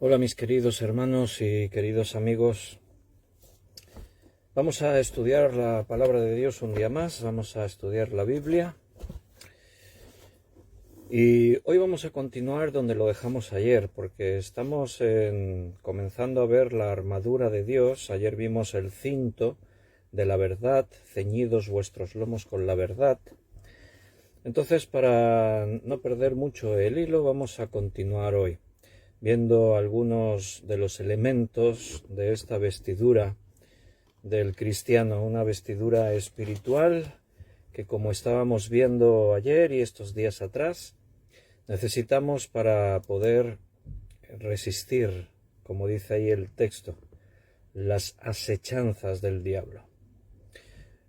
Hola mis queridos hermanos y queridos amigos. Vamos a estudiar la palabra de Dios un día más, vamos a estudiar la Biblia. Y hoy vamos a continuar donde lo dejamos ayer, porque estamos comenzando a ver la armadura de Dios. Ayer vimos el cinto de la verdad, ceñidos vuestros lomos con la verdad. Entonces, para no perder mucho el hilo, vamos a continuar hoy, viendo algunos de los elementos de esta vestidura del cristiano, una vestidura espiritual que, como estábamos viendo ayer y estos días atrás, necesitamos para poder resistir, como dice ahí el texto, las asechanzas del diablo.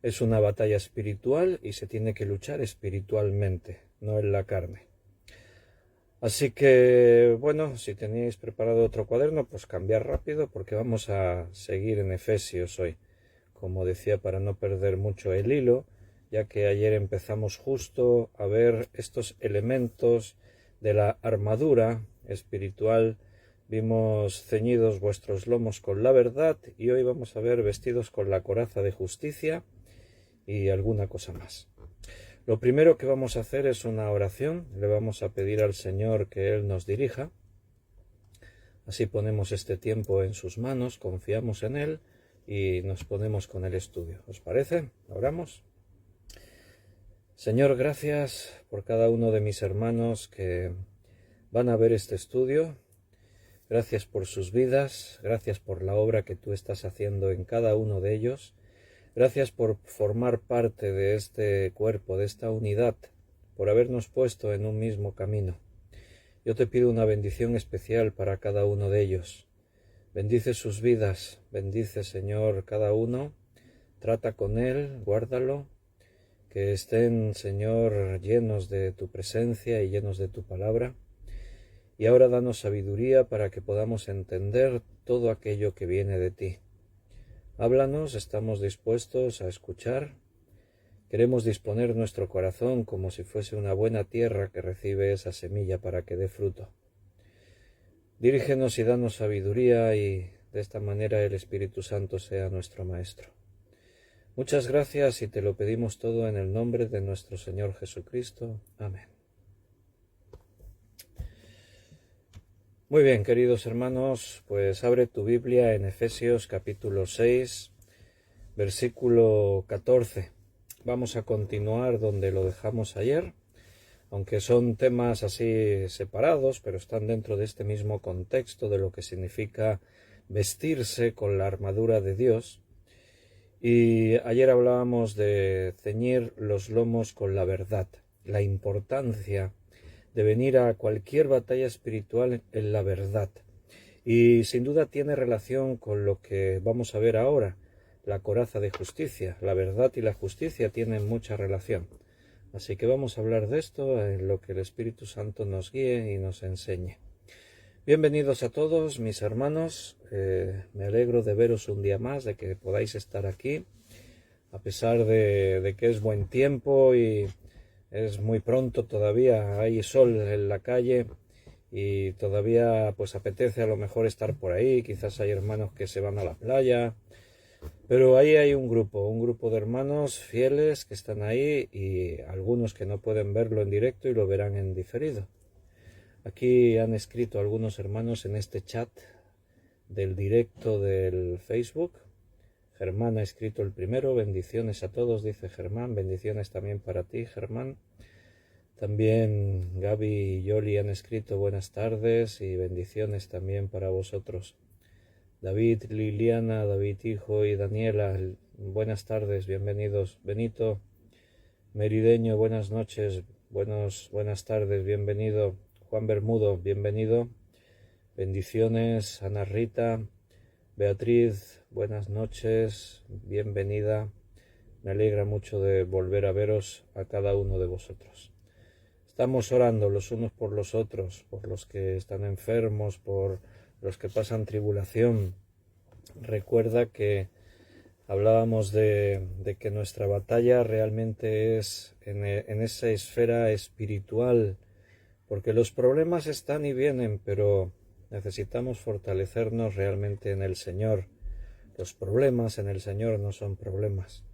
Es una batalla espiritual y se tiene que luchar espiritualmente, no en la carne. Así que, bueno, si tenéis preparado otro cuaderno, pues cambiar rápido porque vamos a seguir en Efesios hoy. Como decía, para no perder mucho el hilo, ya que ayer empezamos justo a ver estos elementos de la armadura espiritual. Vimos ceñidos vuestros lomos con la verdad y hoy vamos a ver vestidos con la coraza de justicia y alguna cosa más. Lo primero que vamos a hacer es una oración. Le vamos a pedir al Señor que Él nos dirija. Así ponemos este tiempo en sus manos, confiamos en Él y nos ponemos con el estudio. ¿Os parece? ¿Oramos? Señor, gracias por cada uno de mis hermanos que van a ver este estudio. Gracias por sus vidas, gracias por la obra que tú estás haciendo en cada uno de ellos. Gracias por formar parte de este cuerpo, de esta unidad, por habernos puesto en un mismo camino. Yo te pido una bendición especial para cada uno de ellos. Bendice sus vidas, bendice, Señor, cada uno. Trata con él, guárdalo. Que estén, Señor, llenos de tu presencia y llenos de tu palabra. Y ahora danos sabiduría para que podamos entender todo aquello que viene de ti. Háblanos, estamos dispuestos a escuchar. Queremos disponer nuestro corazón como si fuese una buena tierra que recibe esa semilla para que dé fruto. Dirígenos y danos sabiduría y de esta manera el Espíritu Santo sea nuestro Maestro. Muchas gracias y te lo pedimos todo en el nombre de nuestro Señor Jesucristo. Amén. Muy bien, queridos hermanos, pues abre tu Biblia en Efesios capítulo 6, versículo 14. Vamos a continuar donde lo dejamos ayer, aunque son temas así separados, pero están dentro de este mismo contexto de lo que significa vestirse con la armadura de Dios. Y ayer hablábamos de ceñir los lomos con la verdad, la importancia de venir a cualquier batalla espiritual en la verdad. Y sin duda tiene relación con lo que vamos a ver ahora, la coraza de justicia. La verdad y la justicia tienen mucha relación. Así que vamos a hablar de esto en lo que el Espíritu Santo nos guíe y nos enseñe. Bienvenidos a todos mis hermanos. Me alegro de veros un día más, de que podáis estar aquí, a pesar de que es buen tiempo y es muy pronto todavía, hay sol en la calle y todavía pues apetece a lo mejor estar por ahí. Quizás hay hermanos que se van a la playa, pero ahí hay un grupo de hermanos fieles que están ahí y algunos que no pueden verlo en directo y lo verán en diferido. Aquí han escrito algunos hermanos en este chat del directo del Facebook. Germán ha escrito el primero, bendiciones a todos, dice Germán, bendiciones también para ti, Germán. También Gaby y Yoli han escrito buenas tardes y bendiciones también para vosotros. David, Liliana, David hijo y Daniela, buenas tardes, bienvenidos. Benito, Merideño, buenas noches, buenas tardes, bienvenido. Juan Bermudo, bienvenido. Bendiciones, Ana Rita. Beatriz, buenas noches, bienvenida. Me alegra mucho de volver a veros a cada uno de vosotros. Estamos orando los unos por los otros, por los que están enfermos, por los que pasan tribulación. Recuerda que hablábamos de que nuestra batalla realmente es en esa esfera espiritual, porque los problemas están y vienen, pero necesitamos fortalecernos realmente en el Señor. Los problemas en el Señor no son problemas.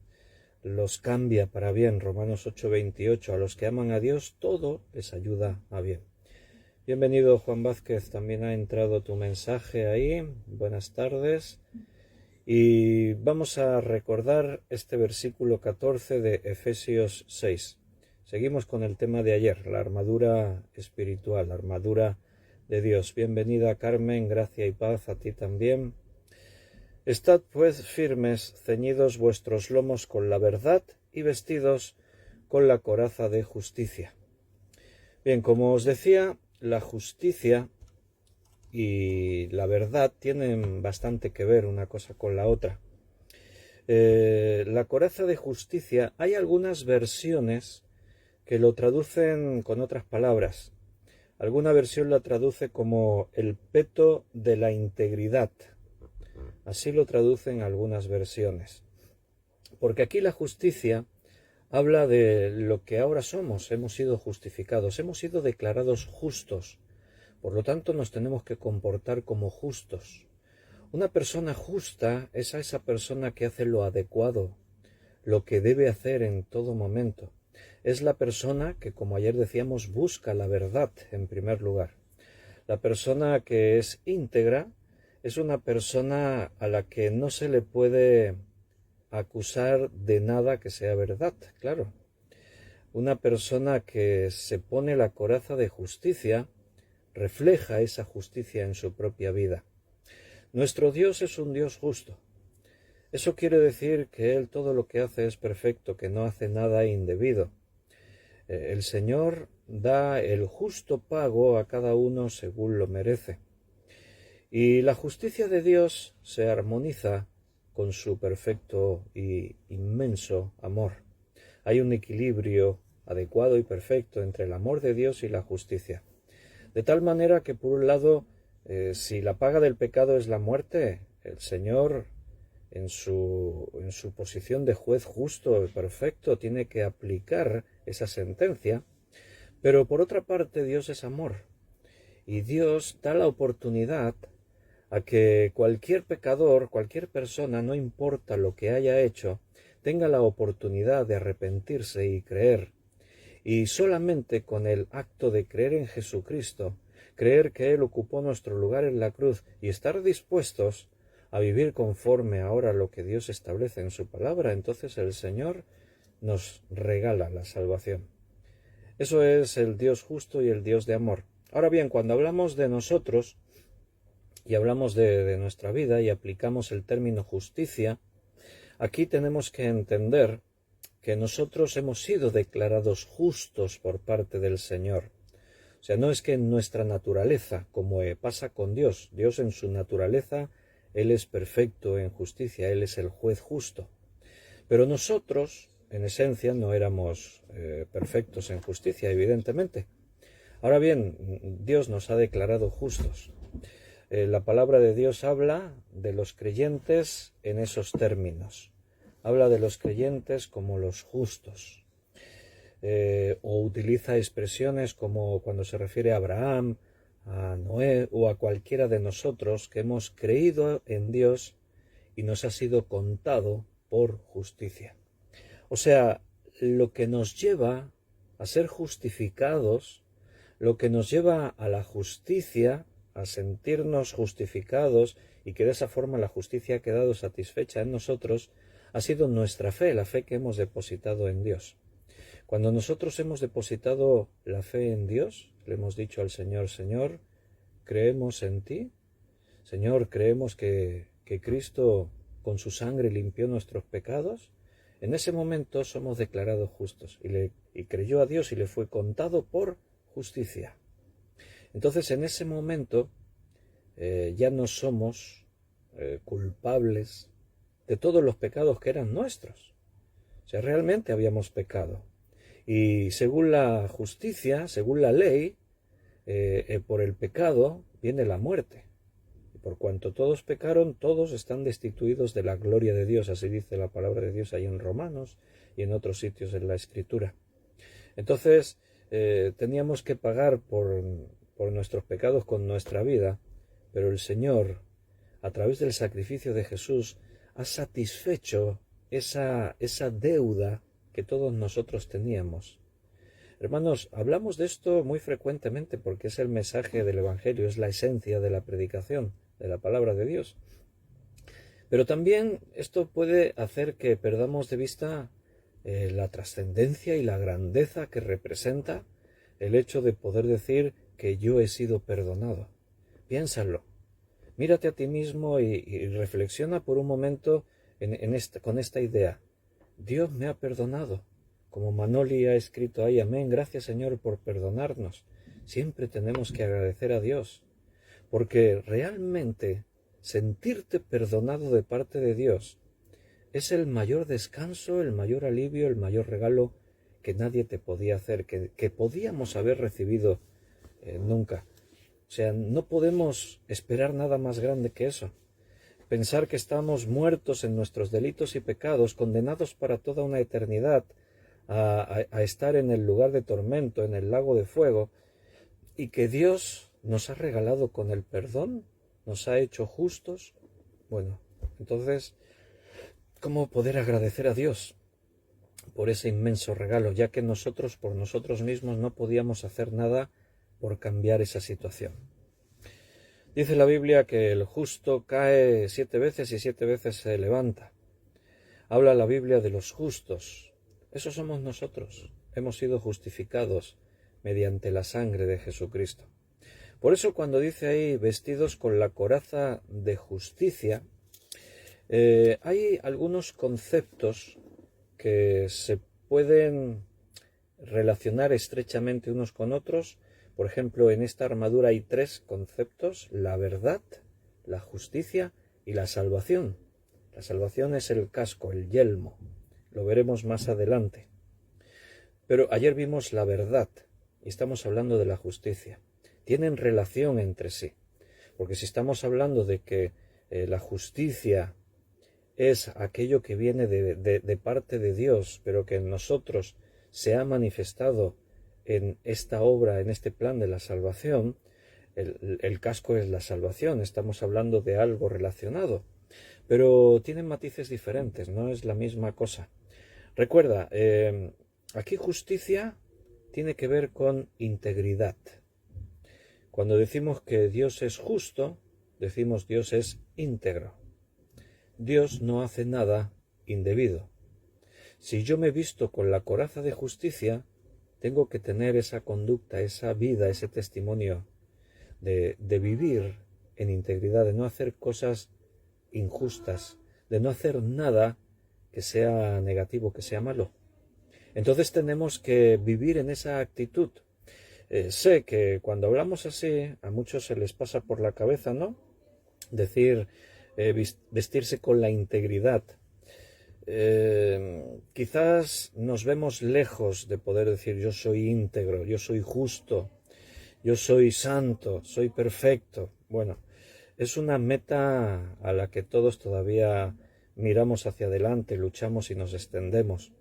Los cambia para bien. Romanos 8:28. A los que aman a Dios, todo les ayuda a bien. Bienvenido, Juan Vázquez. También ha entrado tu mensaje ahí. Buenas tardes. Y vamos a recordar este versículo 14 de Efesios 6. Seguimos con el tema de ayer, la armadura espiritual, la armadura de Dios. Bienvenida, Carmen, gracia y paz a ti también. Estad pues firmes, ceñidos vuestros lomos con la verdad y vestidos con la coraza de justicia. Bien, como os decía, la justicia y la verdad tienen bastante que ver una cosa con la otra. La coraza de justicia, hay algunas versiones que lo traducen con otras palabras. Alguna versión la traduce como el peto de la integridad. Así lo traducen algunas versiones. Porque aquí la justicia habla de lo que ahora somos. Hemos sido justificados, hemos sido declarados justos. Por lo tanto, nos tenemos que comportar como justos. Una persona justa es a esa persona que hace lo adecuado, lo que debe hacer en todo momento. Es la persona que, como ayer decíamos, busca la verdad en primer lugar. La persona que es íntegra es una persona a la que no se le puede acusar de nada que sea verdad, claro. Una persona que se pone la coraza de justicia refleja esa justicia en su propia vida. Nuestro Dios es un Dios justo. Eso quiere decir que Él todo lo que hace es perfecto, que no hace nada indebido. El Señor da el justo pago a cada uno según lo merece. Y la justicia de Dios se armoniza con su perfecto y inmenso amor. Hay un equilibrio adecuado y perfecto entre el amor de Dios y la justicia. De tal manera que, por un lado, si la paga del pecado es la muerte, el Señor, en su posición de juez justo y perfecto, tiene que aplicar esa sentencia. Pero, por otra parte, Dios es amor. Y Dios da la oportunidad a que cualquier pecador, cualquier persona, no importa lo que haya hecho, tenga la oportunidad de arrepentirse y creer. Y solamente con el acto de creer en Jesucristo, creer que Él ocupó nuestro lugar en la cruz y estar dispuestos a vivir conforme ahora a lo que Dios establece en su palabra, entonces el Señor nos regala la salvación. Eso es el Dios justo y el Dios de amor. Ahora bien, cuando hablamos de nosotros y hablamos de nuestra vida y aplicamos el término justicia, aquí tenemos que entender que nosotros hemos sido declarados justos por parte del Señor. O sea, no es que en nuestra naturaleza, como pasa con Dios, Dios en su naturaleza, Él es perfecto en justicia, Él es el juez justo. Pero nosotros, en esencia, no éramos perfectos en justicia, evidentemente. Ahora bien, Dios nos ha declarado justos. La palabra de Dios habla de los creyentes en esos términos. Habla de los creyentes como los justos, o utiliza expresiones como cuando se refiere a Abraham, a Noé o a cualquiera de nosotros que hemos creído en Dios y nos ha sido contado por justicia. O sea, lo que nos lleva a ser justificados, lo que nos lleva a la justicia, a sentirnos justificados y que de esa forma la justicia ha quedado satisfecha en nosotros, ha sido nuestra fe, la fe que hemos depositado en Dios. Cuando nosotros hemos depositado la fe en Dios, le hemos dicho al Señor, Señor, creemos en ti, Señor, creemos que Cristo con su sangre limpió nuestros pecados, en ese momento somos declarados justos y creyó a Dios y le fue contado por justicia. Entonces en ese momento ya no somos culpables de todos los pecados que eran nuestros. O sea, realmente habíamos pecado. Y según la justicia, según la ley, por el pecado viene la muerte. Y por cuanto todos pecaron, todos están destituidos de la gloria de Dios. Así dice la palabra de Dios ahí en Romanos y en otros sitios en la Escritura. Entonces, teníamos que pagar por nuestros pecados con nuestra vida. pero el Señor, a través del sacrificio de Jesús, ha satisfecho esa deuda que todos nosotros teníamos. Hermanos, hablamos de esto muy frecuentemente porque es el mensaje del Evangelio, es la esencia de la predicación, de la palabra de Dios. Pero también esto puede hacer que perdamos de vista la trascendencia y la grandeza que representa el hecho de poder decir que yo he sido perdonado. Piénsalo, mírate a ti mismo y reflexiona por un momento con esta idea. Dios me ha perdonado. Como Manoli ha escrito ahí, amén, gracias Señor por perdonarnos. Siempre tenemos que agradecer a Dios, porque realmente sentirte perdonado de parte de Dios es el mayor descanso, el mayor alivio, el mayor regalo que nadie te podía hacer, que podíamos haber recibido nunca. O sea, no podemos esperar nada más grande que eso. Pensar que estamos muertos en nuestros delitos y pecados, condenados para toda una eternidad a estar en el lugar de tormento, en el lago de fuego, y que Dios nos ha regalado con el perdón, nos ha hecho justos. Bueno, entonces, ¿cómo poder agradecer a Dios por ese inmenso regalo, ya que nosotros por nosotros mismos no podíamos hacer nada por cambiar esa situación? Dice la Biblia que el justo cae 7 veces y 7 veces se levanta. Habla la Biblia de los justos. Esos somos nosotros. Hemos sido justificados mediante la sangre de Jesucristo. Por eso cuando dice ahí vestidos con la coraza de justicia, hay algunos conceptos que se pueden relacionar estrechamente unos con otros. Por ejemplo, en esta armadura hay 3 conceptos: la verdad, la justicia y la salvación. La salvación es el casco, el yelmo. Lo veremos más adelante. Pero ayer vimos la verdad y estamos hablando de la justicia. Tienen relación entre sí, porque si estamos hablando de que la justicia es aquello que viene de parte de Dios, pero que en nosotros se ha manifestado en esta obra, en este plan de la salvación, el casco es la salvación, estamos hablando de algo relacionado, pero tienen matices diferentes, no es la misma cosa. Recuerda, aquí justicia tiene que ver con integridad. Cuando decimos que Dios es justo, decimos Dios es íntegro. Dios no hace nada indebido. Si yo me visto con la coraza de justicia, tengo que tener esa conducta, esa vida, ese testimonio de vivir en integridad, de no hacer cosas injustas, de no hacer nada que sea negativo, que sea malo. Entonces tenemos que vivir en esa actitud. Sé que cuando hablamos así, a muchos se les pasa por la cabeza, ¿no? Decir, vestirse con la integridad. Quizás nos vemos lejos de poder decir yo soy íntegro, yo soy justo, yo soy santo, soy perfecto. Bueno, es una meta a la que todos todavía miramos hacia adelante, luchamos y nos extendemos.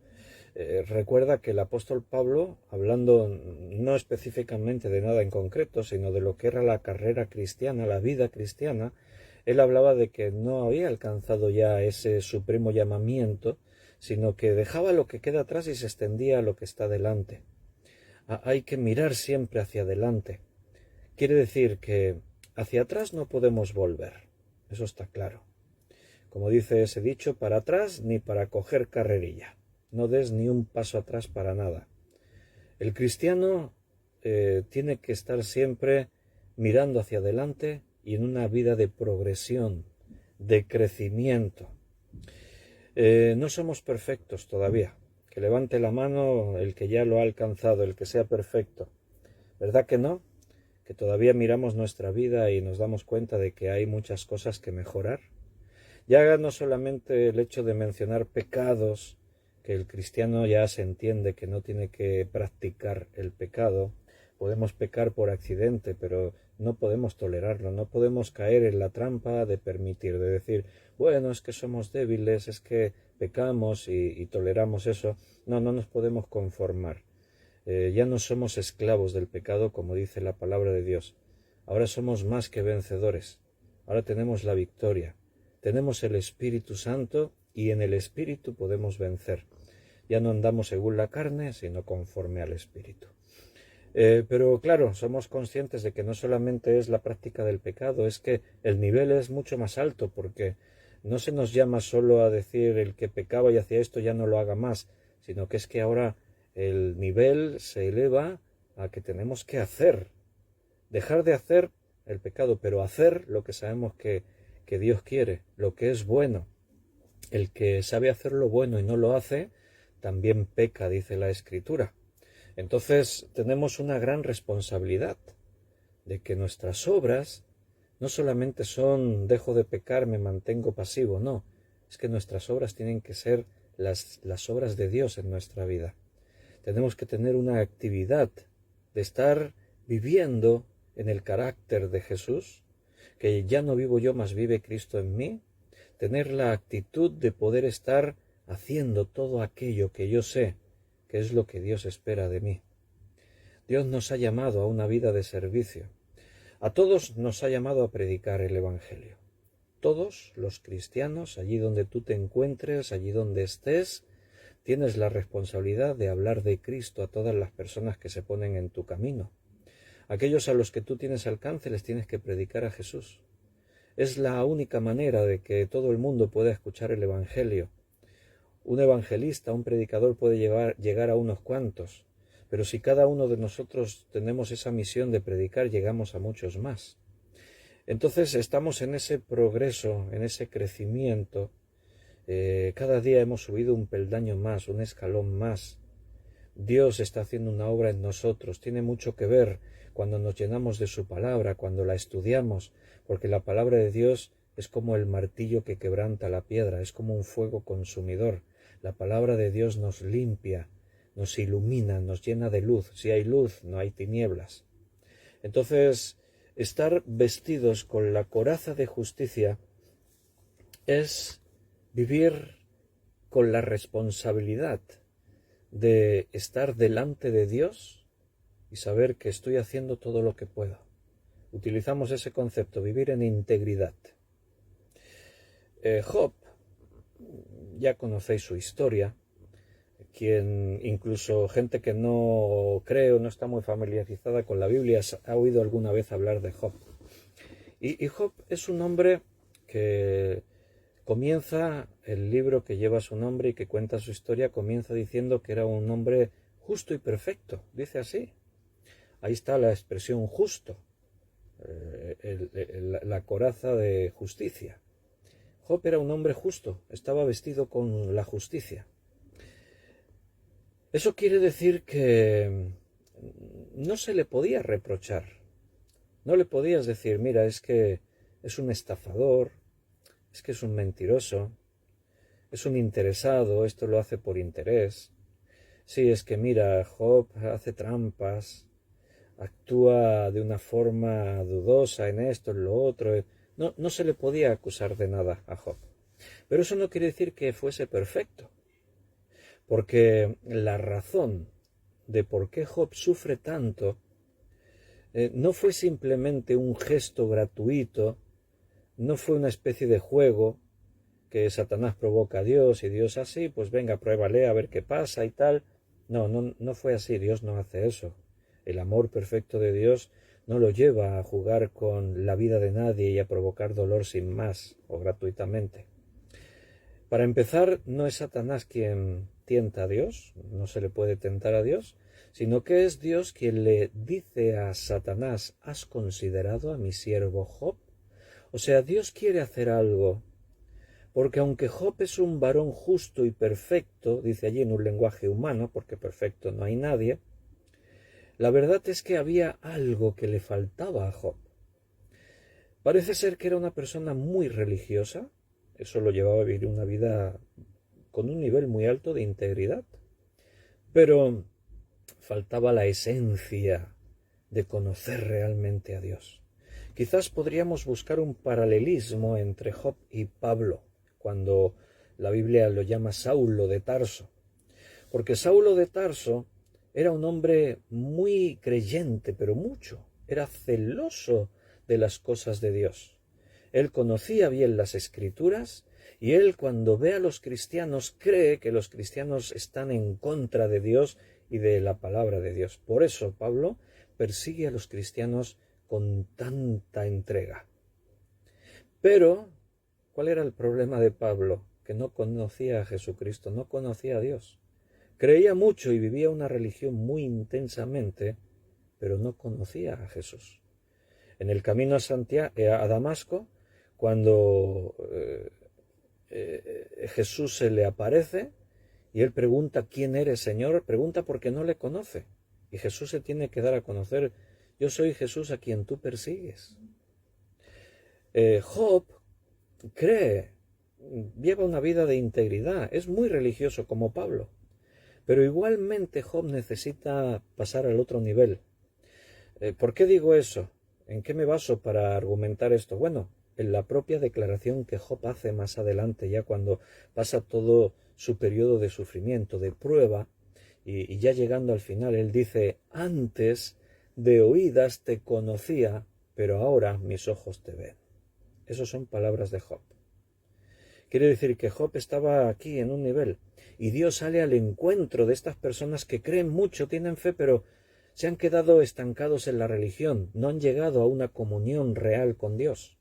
Recuerda que el apóstol Pablo, hablando no específicamente de nada en concreto, sino de lo que era la carrera cristiana, la vida cristiana, él hablaba de que no había alcanzado ya ese supremo llamamiento, sino que dejaba lo que queda atrás y se extendía a lo que está delante. Hay que mirar siempre hacia adelante. Quiere decir que hacia atrás no podemos volver, eso está claro. Como dice ese dicho, para atrás ni para coger carrerilla. No des ni un paso atrás para nada. El cristiano tiene que estar siempre mirando hacia adelante y en una vida de progresión, de crecimiento. No somos perfectos todavía. Que levante la mano el que ya lo ha alcanzado, el que sea perfecto. ¿Verdad que no? Que todavía miramos nuestra vida y nos damos cuenta de que hay muchas cosas que mejorar. Ya no solamente el hecho de mencionar pecados, que el cristiano ya se entiende que no tiene que practicar el pecado. Podemos pecar por accidente, pero no podemos tolerarlo, no podemos caer en la trampa de permitir, de decir, bueno, es que somos débiles, es que pecamos y toleramos eso. No nos podemos conformar. Ya no somos esclavos del pecado, como dice la palabra de Dios. Ahora somos más que vencedores. ahora tenemos la victoria. Tenemos el Espíritu Santo y en el Espíritu podemos vencer. Ya no andamos según la carne, sino conforme al Espíritu. Pero claro, somos conscientes de que no solamente es la práctica del pecado, es que el nivel es mucho más alto, porque no se nos llama solo a decir el que pecaba y hacía esto ya no lo haga más, sino que es que ahora el nivel se eleva a que tenemos que hacer, dejar de hacer el pecado, pero hacer lo que sabemos que Dios quiere, lo que es bueno. El que sabe hacer lo bueno y no lo hace, también peca, dice la Escritura. Entonces tenemos una gran responsabilidad de que nuestras obras no solamente son dejo de pecar, me mantengo pasivo, no, es que nuestras obras tienen que ser las obras de Dios en nuestra vida. Tenemos que tener una actividad de estar viviendo en el carácter de Jesús, que ya no vivo yo, mas vive Cristo en mí, tener la actitud de poder estar haciendo todo aquello que yo sé que es lo que Dios espera de mí. Dios nos ha llamado a una vida de servicio. A todos nos ha llamado a predicar el Evangelio. Todos los cristianos, allí donde tú te encuentres, allí donde estés, tienes la responsabilidad de hablar de Cristo a todas las personas que se ponen en tu camino. Aquellos a los que tú tienes alcance les tienes que predicar a Jesús. Es la única manera de que todo el mundo pueda escuchar el Evangelio. Un evangelista, un predicador puede llegar a unos cuantos, pero si cada uno de nosotros tenemos esa misión de predicar, llegamos a muchos más. Entonces estamos en ese progreso, en ese crecimiento. Cada día hemos subido un peldaño más, un escalón más. Dios está haciendo una obra en nosotros. Tiene mucho que ver cuando nos llenamos de su palabra, cuando la estudiamos, porque la palabra de Dios es como el martillo que quebranta la piedra, es como un fuego consumidor. La palabra de Dios nos limpia, nos ilumina, nos llena de luz. Si hay luz, no hay tinieblas. Entonces, estar vestidos con la coraza de justicia es vivir con la responsabilidad de estar delante de Dios y saber que estoy haciendo todo lo que puedo. Utilizamos ese concepto, vivir en integridad. Job, ya conocéis su historia, quien incluso gente que no cree o no está muy familiarizada con la Biblia ha oído alguna vez hablar de Job. Y Job es un hombre que comienza el libro que lleva su nombre y que cuenta su historia, comienza diciendo que era un hombre justo y perfecto, dice así. Ahí está la expresión justo, la coraza de justicia. Job era un hombre justo, estaba vestido con la justicia. Eso quiere decir que no se le podía reprochar. No le podías decir, mira, es que es un estafador, es que es un mentiroso, es un interesado, esto lo hace por interés. Sí, es que mira, Job hace trampas, actúa de una forma dudosa en esto, en lo otro. No se le podía acusar de nada a Job. Pero eso no quiere decir que fuese perfecto, porque la razón de por qué Job sufre tanto no fue simplemente un gesto gratuito, no fue una especie de juego que Satanás provoca a Dios y Dios así, pues venga, pruébale a ver qué pasa y tal. No fue así, Dios no hace eso. El amor perfecto de Dios no lo lleva a jugar con la vida de nadie y a provocar dolor sin más o gratuitamente. Para empezar, no es Satanás quien tienta a Dios, no se le puede tentar a Dios, sino que es Dios quien le dice a Satanás, ¿has considerado a mi siervo Job? O sea, Dios quiere hacer algo, porque aunque Job es un varón justo y perfecto, dice allí en un lenguaje humano, porque perfecto no hay nadie, la verdad es que había algo que le faltaba a Job. Parece ser que era una persona muy religiosa, eso lo llevaba a vivir una vida con un nivel muy alto de integridad, pero faltaba la esencia de conocer realmente a Dios. Quizás podríamos buscar un paralelismo entre Job y Pablo, cuando la Biblia lo llama Saulo de Tarso, porque Saulo de Tarso era un hombre muy creyente, pero mucho, era celoso de las cosas de Dios. Él conocía bien las Escrituras y él, cuando ve a los cristianos, cree que los cristianos están en contra de Dios y de la palabra de Dios. Por eso Pablo persigue a los cristianos con tanta entrega. Pero, ¿cuál era el problema de Pablo? Que no conocía a Jesucristo, no conocía a Dios. Creía mucho y vivía una religión muy intensamente, pero no conocía a Jesús. En el camino a Damasco, cuando Jesús se le aparece y él pregunta: ¿quién eres, Señor? Pregunta porque no le conoce. Y Jesús se tiene que dar a conocer: yo soy Jesús a quien tú persigues. Job cree, lleva una vida de integridad, es muy religioso como Pablo, pero igualmente Job necesita pasar al otro nivel. ¿Por qué digo eso? ¿En qué me baso para argumentar esto? Bueno, en la propia declaración que Job hace más adelante, ya cuando pasa todo su periodo de sufrimiento, de prueba, y ya llegando al final, él dice: antes de oídas te conocía, pero ahora mis ojos te ven. Esas son palabras de Job. Quiere decir que Job estaba aquí en un nivel, y Dios sale al encuentro de estas personas que creen mucho, tienen fe, pero se han quedado estancados en la religión, no han llegado a una comunión real con Dios.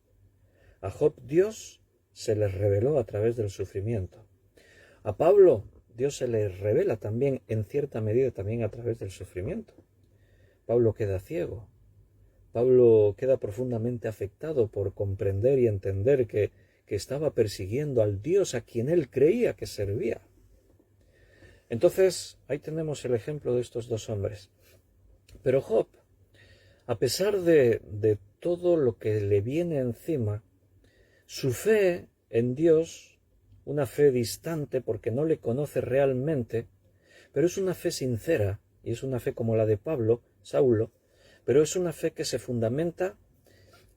A Job Dios se les reveló a través del sufrimiento. A Pablo Dios se le revela también, en cierta medida, también a través del sufrimiento. Pablo queda ciego. Pablo queda profundamente afectado por comprender y entender que estaba persiguiendo al Dios a quien él creía que servía. Entonces, ahí tenemos el ejemplo de estos dos hombres. Pero Job, a pesar de todo lo que le viene encima, su fe en Dios, una fe distante porque no le conoce realmente, pero es una fe sincera, y es una fe como la de Saulo, pero es una fe que se fundamenta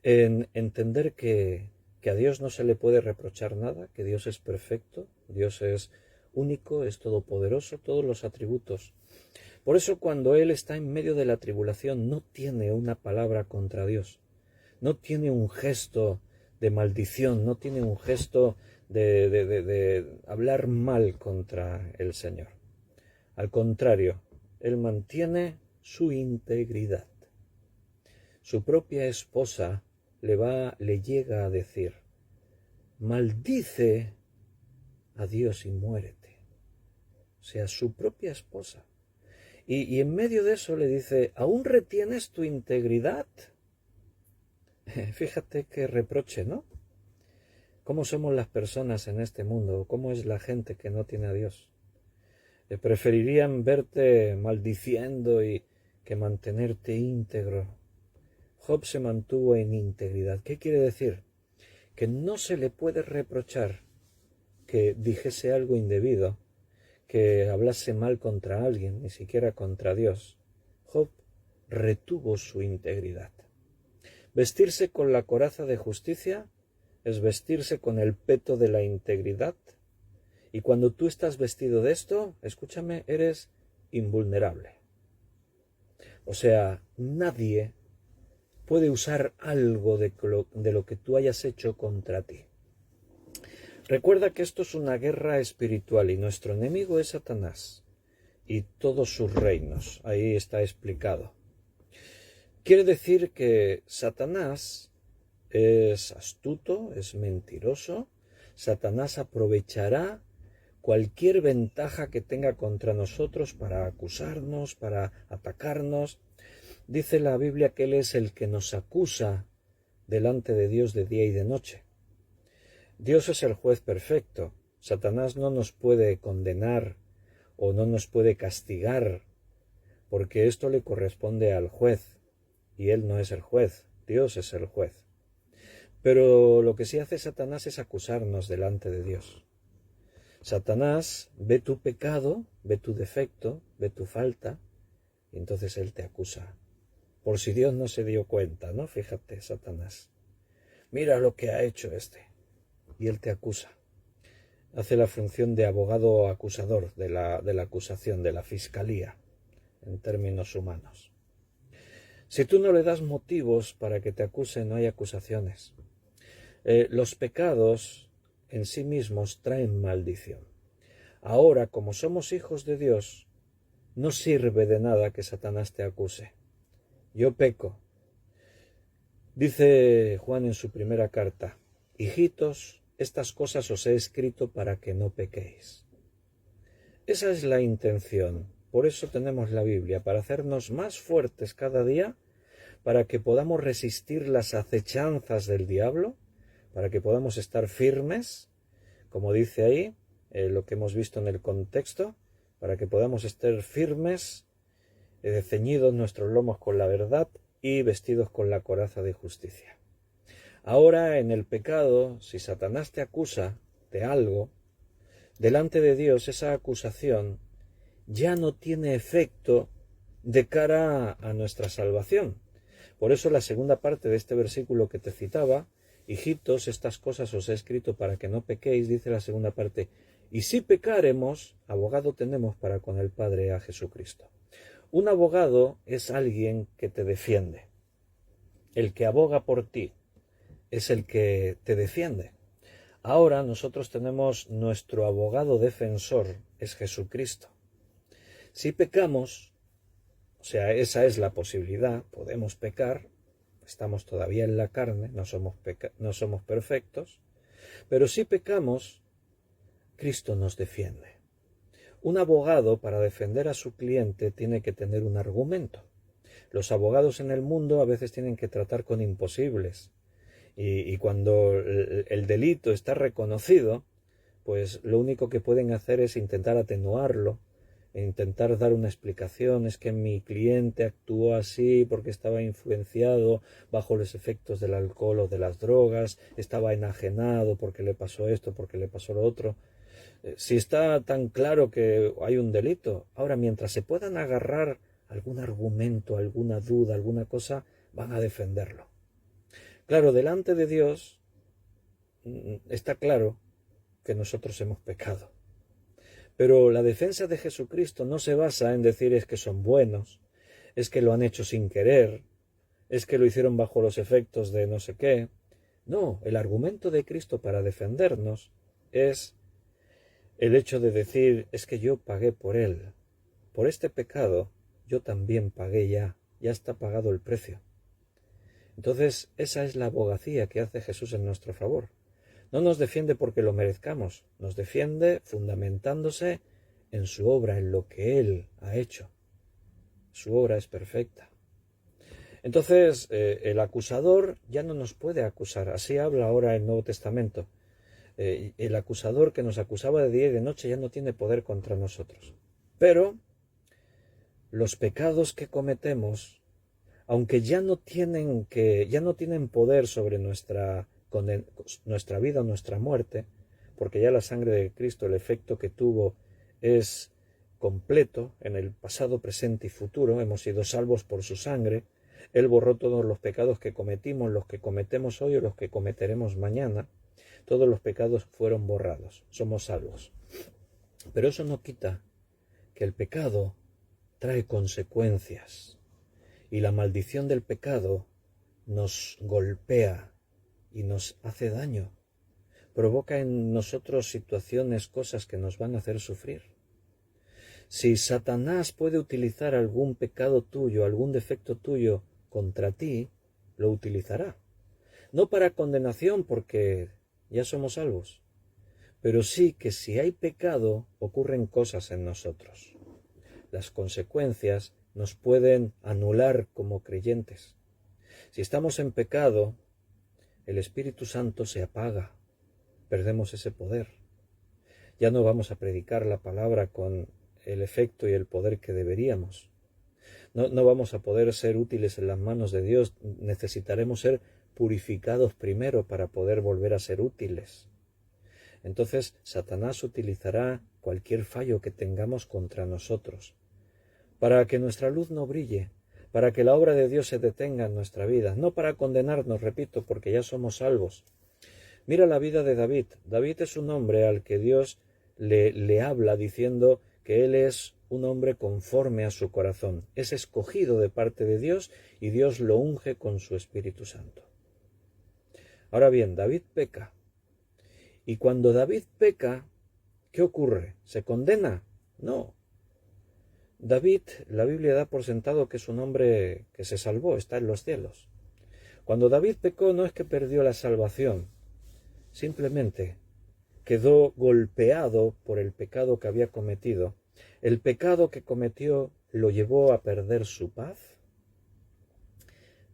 en entender que a Dios no se le puede reprochar nada, que Dios es perfecto, Dios es único, es todopoderoso, todos los atributos. Por eso, cuando él está en medio de la tribulación, no tiene una palabra contra Dios, no tiene un gesto de maldición, no tiene un gesto de hablar mal contra el Señor. Al contrario, él mantiene su integridad. Su propia esposa le llega a decir: maldice a Dios y muérete. O sea, su propia esposa. Y en medio de eso le dice: ¿aún retienes tu integridad? Fíjate qué reproche, ¿no? ¿Cómo somos las personas en este mundo? ¿Cómo es la gente que no tiene a Dios? Preferirían verte maldiciendo y que mantenerte íntegro. Job se mantuvo en integridad. ¿Qué quiere decir? Que no se le puede reprochar que dijese algo indebido, que hablase mal contra alguien, ni siquiera contra Dios. Job retuvo su integridad. Vestirse con la coraza de justicia es vestirse con el peto de la integridad. Y cuando tú estás vestido de esto, escúchame, eres invulnerable. O sea, nadie puede usar algo de lo que tú hayas hecho contra ti. Recuerda que esto es una guerra espiritual y nuestro enemigo es Satanás y todos sus reinos. Ahí está explicado. Quiere decir que Satanás es astuto, es mentiroso. Satanás aprovechará cualquier ventaja que tenga contra nosotros para acusarnos, para atacarnos. Dice la Biblia que Él es el que nos acusa delante de Dios de día y de noche. Dios es el juez perfecto. Satanás no nos puede condenar o no nos puede castigar, porque esto le corresponde al juez, y Él no es el juez, Dios es el juez. Pero lo que sí hace Satanás es acusarnos delante de Dios. Satanás ve tu pecado, ve tu defecto, ve tu falta, y entonces él te acusa. Por si Dios no se dio cuenta, ¿no? Fíjate, Satanás. Mira lo que ha hecho este. Y él te acusa. Hace la función de abogado acusador de la acusación, de la fiscalía, en términos humanos. Si tú no le das motivos para que te acuse, no hay acusaciones. Los pecados en sí mismos traen maldición. Ahora, como somos hijos de Dios, no sirve de nada que Satanás te acuse. Yo peco. Dice Juan en su primera carta: hijitos, estas cosas os he escrito para que no pequéis. Esa es la intención. Por eso tenemos la Biblia, para hacernos más fuertes cada día, para que podamos resistir las acechanzas del diablo, para que podamos estar firmes, como dice ahí, lo que hemos visto en el contexto, para que podamos estar firmes, ceñidos nuestros lomos con la verdad y vestidos con la coraza de justicia. Ahora, en el pecado, si Satanás te acusa de algo, delante de Dios esa acusación ya no tiene efecto de cara a nuestra salvación. Por eso la segunda parte de este versículo que te citaba, hijitos, estas cosas os he escrito para que no pequéis, dice la segunda parte, y si pecaremos, abogado tenemos para con el Padre, a Jesucristo. Un abogado es alguien que te defiende. El que aboga por ti es el que te defiende. Ahora nosotros tenemos nuestro abogado defensor, es Jesucristo. Si pecamos, o sea, esa es la posibilidad, podemos pecar, estamos todavía en la carne, no somos perfectos, pero si pecamos, Cristo nos defiende. Un abogado, para defender a su cliente, tiene que tener un argumento. Los abogados en el mundo a veces tienen que tratar con imposibles, y cuando el delito está reconocido, pues lo único que pueden hacer es intentar atenuarlo, intentar dar una explicación. Es que mi cliente actuó así porque estaba influenciado bajo los efectos del alcohol o de las drogas, estaba enajenado porque le pasó esto, porque le pasó lo otro. Si está tan claro que hay un delito, ahora mientras se puedan agarrar algún argumento, alguna duda, alguna cosa, van a defenderlo. Claro, delante de Dios está claro que nosotros hemos pecado. Pero la defensa de Jesucristo no se basa en decir es que son buenos, es que lo han hecho sin querer, es que lo hicieron bajo los efectos de no sé qué. No, el argumento de Cristo para defendernos es el hecho de decir es que yo pagué por él. Por este pecado yo también pagué ya está pagado el precio. Entonces esa es la abogacía que hace Jesús en nuestro favor. No nos defiende porque lo merezcamos, nos defiende fundamentándose en su obra, en lo que Él ha hecho. Su obra es perfecta. Entonces, el acusador ya no nos puede acusar. Así habla ahora el Nuevo Testamento. El acusador que nos acusaba de día y de noche ya no tiene poder contra nosotros. Pero los pecados que cometemos, aunque ya no tienen poder sobre nuestra vida o nuestra muerte, porque ya la sangre de Cristo, el efecto que tuvo es completo en el pasado, presente y futuro. Hemos sido salvos por su sangre. Él borró todos los pecados que cometimos, los que cometemos hoy o los que cometeremos mañana. Todos los pecados fueron borrados. Somos salvos. Pero eso no quita que el pecado trae consecuencias. Y la maldición del pecado nos golpea y nos hace daño. Provoca en nosotros situaciones, cosas que nos van a hacer sufrir. Si Satanás puede utilizar algún pecado tuyo, algún defecto tuyo contra ti, lo utilizará. No para condenación, porque ya somos salvos, pero sí que si hay pecado, ocurren cosas en nosotros. Las consecuencias nos pueden anular como creyentes. Si estamos en pecado, el Espíritu Santo se apaga, perdemos ese poder. Ya no vamos a predicar la palabra con el efecto y el poder que deberíamos. No vamos a poder ser útiles en las manos de Dios. Necesitaremos ser purificados primero para poder volver a ser útiles. Entonces Satanás utilizará cualquier fallo que tengamos contra nosotros para que nuestra luz no brille, para que la obra de Dios se detenga en nuestra vida, no para condenarnos, repito, porque ya somos salvos. Mira la vida de David. David es un hombre al que Dios le habla diciendo que él es un hombre conforme a su corazón. Es escogido de parte de Dios y Dios lo unge con su Espíritu Santo. Ahora bien, David peca. Y cuando David peca, ¿qué ocurre? ¿Se condena? No. David, la Biblia da por sentado que es un hombre que se salvó, está en los cielos. Cuando David pecó no es que perdió la salvación, simplemente quedó golpeado por el pecado que había cometido. El pecado que cometió lo llevó a perder su paz,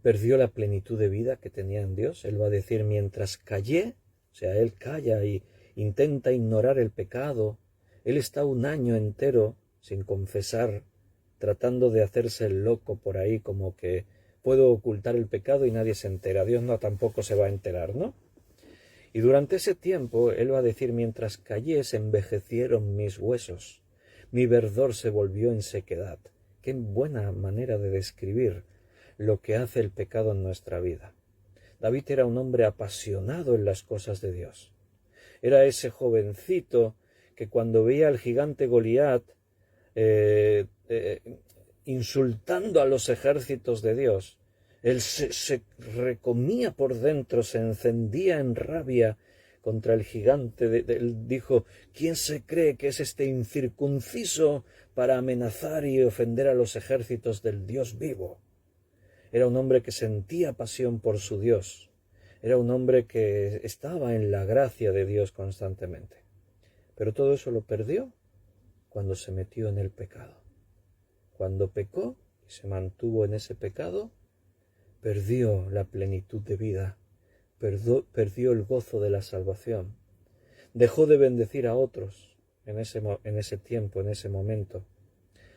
perdió la plenitud de vida que tenía en Dios. Él va a decir, mientras callé, o sea, él calla y intenta ignorar el pecado, él está un año entero sin confesar, tratando de hacerse el loco por ahí, como que puedo ocultar el pecado y nadie se entera. Dios no tampoco se va a enterar, ¿no? Y durante ese tiempo él va a decir, mientras callé se envejecieron mis huesos, mi verdor se volvió en sequedad. Qué buena manera de describir lo que hace el pecado en nuestra vida. David era un hombre apasionado en las cosas de Dios. Era ese jovencito que cuando veía al gigante Goliat insultando a los ejércitos de Dios, él se recomía por dentro, se encendía en rabia contra el gigante. Él dijo, ¿quién se cree que es este incircunciso para amenazar y ofender a los ejércitos del Dios vivo? Era un hombre que sentía pasión por su Dios. Era un hombre que estaba en la gracia de Dios constantemente. Pero todo eso lo perdió cuando se metió en el pecado. Cuando pecó y se mantuvo en ese pecado, perdió la plenitud de vida, perdió el gozo de la salvación, dejó de bendecir a otros en ese tiempo, en ese momento.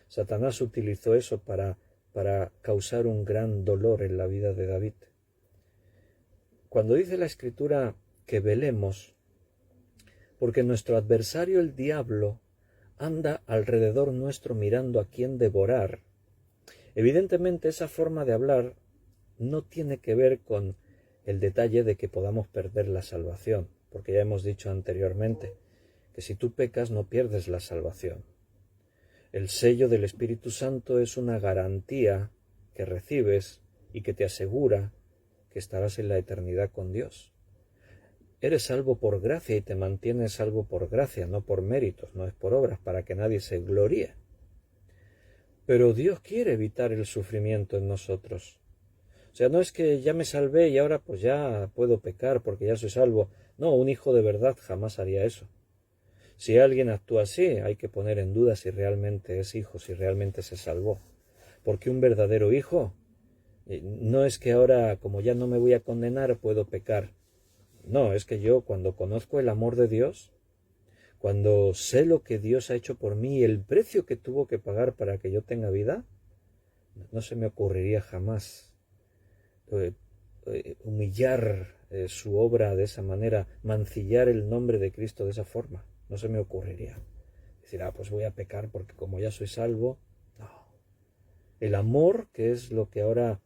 Satanás utilizó eso para causar un gran dolor en la vida de David. Cuando dice la Escritura que velemos, porque nuestro adversario el diablo anda alrededor nuestro mirando a quién devorar. Evidentemente esa forma de hablar no tiene que ver con el detalle de que podamos perder la salvación, porque ya hemos dicho anteriormente que si tú pecas no pierdes la salvación. El sello del Espíritu Santo es una garantía que recibes y que te asegura que estarás en la eternidad con Dios. Eres salvo por gracia y te mantienes salvo por gracia, no por méritos, no es por obras, para que nadie se gloríe. Pero Dios quiere evitar el sufrimiento en nosotros. O sea, no es que ya me salvé y ahora pues ya puedo pecar porque ya soy salvo. No, un hijo de verdad jamás haría eso. Si alguien actúa así, hay que poner en duda si realmente es hijo, si realmente se salvó. Porque un verdadero hijo no es que ahora, como ya no me voy a condenar, puedo pecar. No, es que yo cuando conozco el amor de Dios, cuando sé lo que Dios ha hecho por mí y el precio que tuvo que pagar para que yo tenga vida, no se me ocurriría jamás humillar su obra de esa manera, mancillar el nombre de Cristo de esa forma. No se me ocurriría. Decir, pues voy a pecar porque como ya soy salvo. No. El amor, que es lo que ahora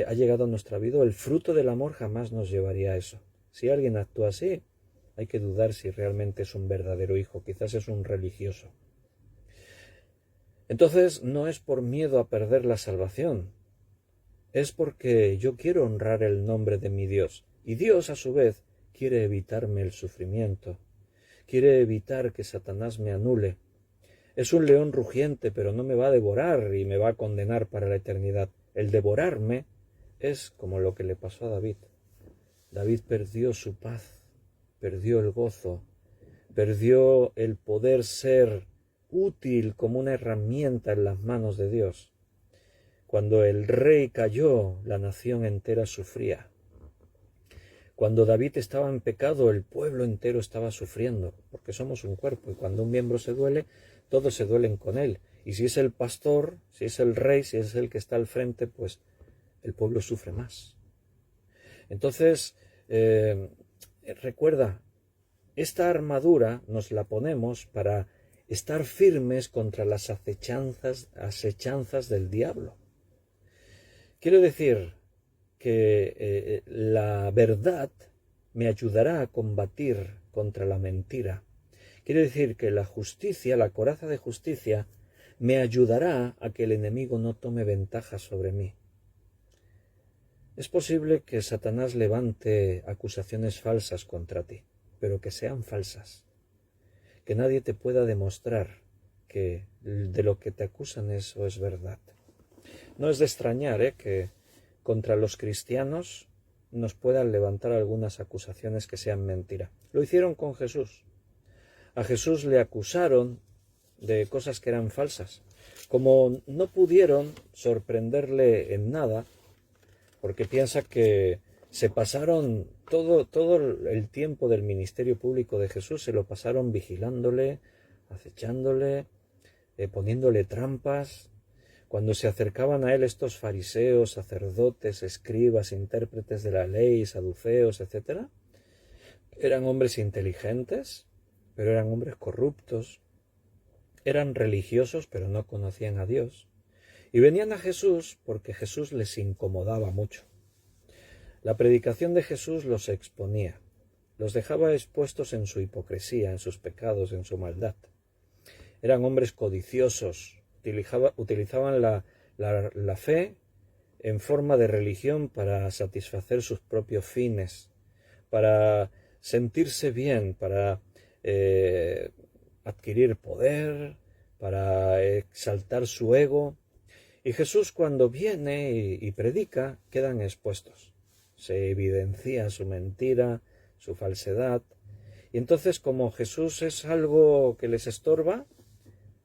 ha llegado a nuestra vida, el fruto del amor jamás nos llevaría a eso. Si alguien actúa así, hay que dudar si realmente es un verdadero hijo, quizás es un religioso. Entonces no es por miedo a perder la salvación, es porque yo quiero honrar el nombre de mi Dios, y Dios a su vez quiere evitarme el sufrimiento, quiere evitar que Satanás me anule. Es un león rugiente, pero no me va a devorar y me va a condenar para la eternidad. El devorarme es como lo que le pasó a David. David perdió su paz, perdió el gozo, perdió el poder ser útil como una herramienta en las manos de Dios. Cuando el rey cayó, la nación entera sufría. Cuando David estaba en pecado, el pueblo entero estaba sufriendo, porque somos un cuerpo, y cuando un miembro se duele, todos se duelen con él. Y si es el pastor, si es el rey, si es el que está al frente, pues el pueblo sufre más. Entonces, recuerda, esta armadura nos la ponemos para estar firmes contra las asechanzas del diablo. Quiero decir que la verdad me ayudará a combatir contra la mentira. Quiere decir que la justicia, la coraza de justicia, me ayudará a que el enemigo no tome ventaja sobre mí. Es posible que Satanás levante acusaciones falsas contra ti, pero que sean falsas, que nadie te pueda demostrar que de lo que te acusan eso es verdad. No es de extrañar que contra los cristianos nos puedan levantar algunas acusaciones que sean mentira. Lo hicieron con Jesús. A Jesús le acusaron de cosas que eran falsas. Como no pudieron sorprenderle en nada, porque piensa que se pasaron todo el tiempo del ministerio público de Jesús, se lo pasaron vigilándole, acechándole, poniéndole trampas. Cuando se acercaban a él estos fariseos, sacerdotes, escribas, intérpretes de la ley, saduceos, etc., eran hombres inteligentes, pero eran hombres corruptos, eran religiosos, pero no conocían a Dios. Y venían a Jesús porque Jesús les incomodaba mucho. La predicación de Jesús los exponía, los dejaba expuestos en su hipocresía, en sus pecados, en su maldad. Eran hombres codiciosos, utilizaban la fe en forma de religión para satisfacer sus propios fines, para sentirse bien, para adquirir poder, para exaltar su ego. Y Jesús, cuando viene y predica, quedan expuestos. Se evidencia su mentira, su falsedad. Y entonces, como Jesús es algo que les estorba,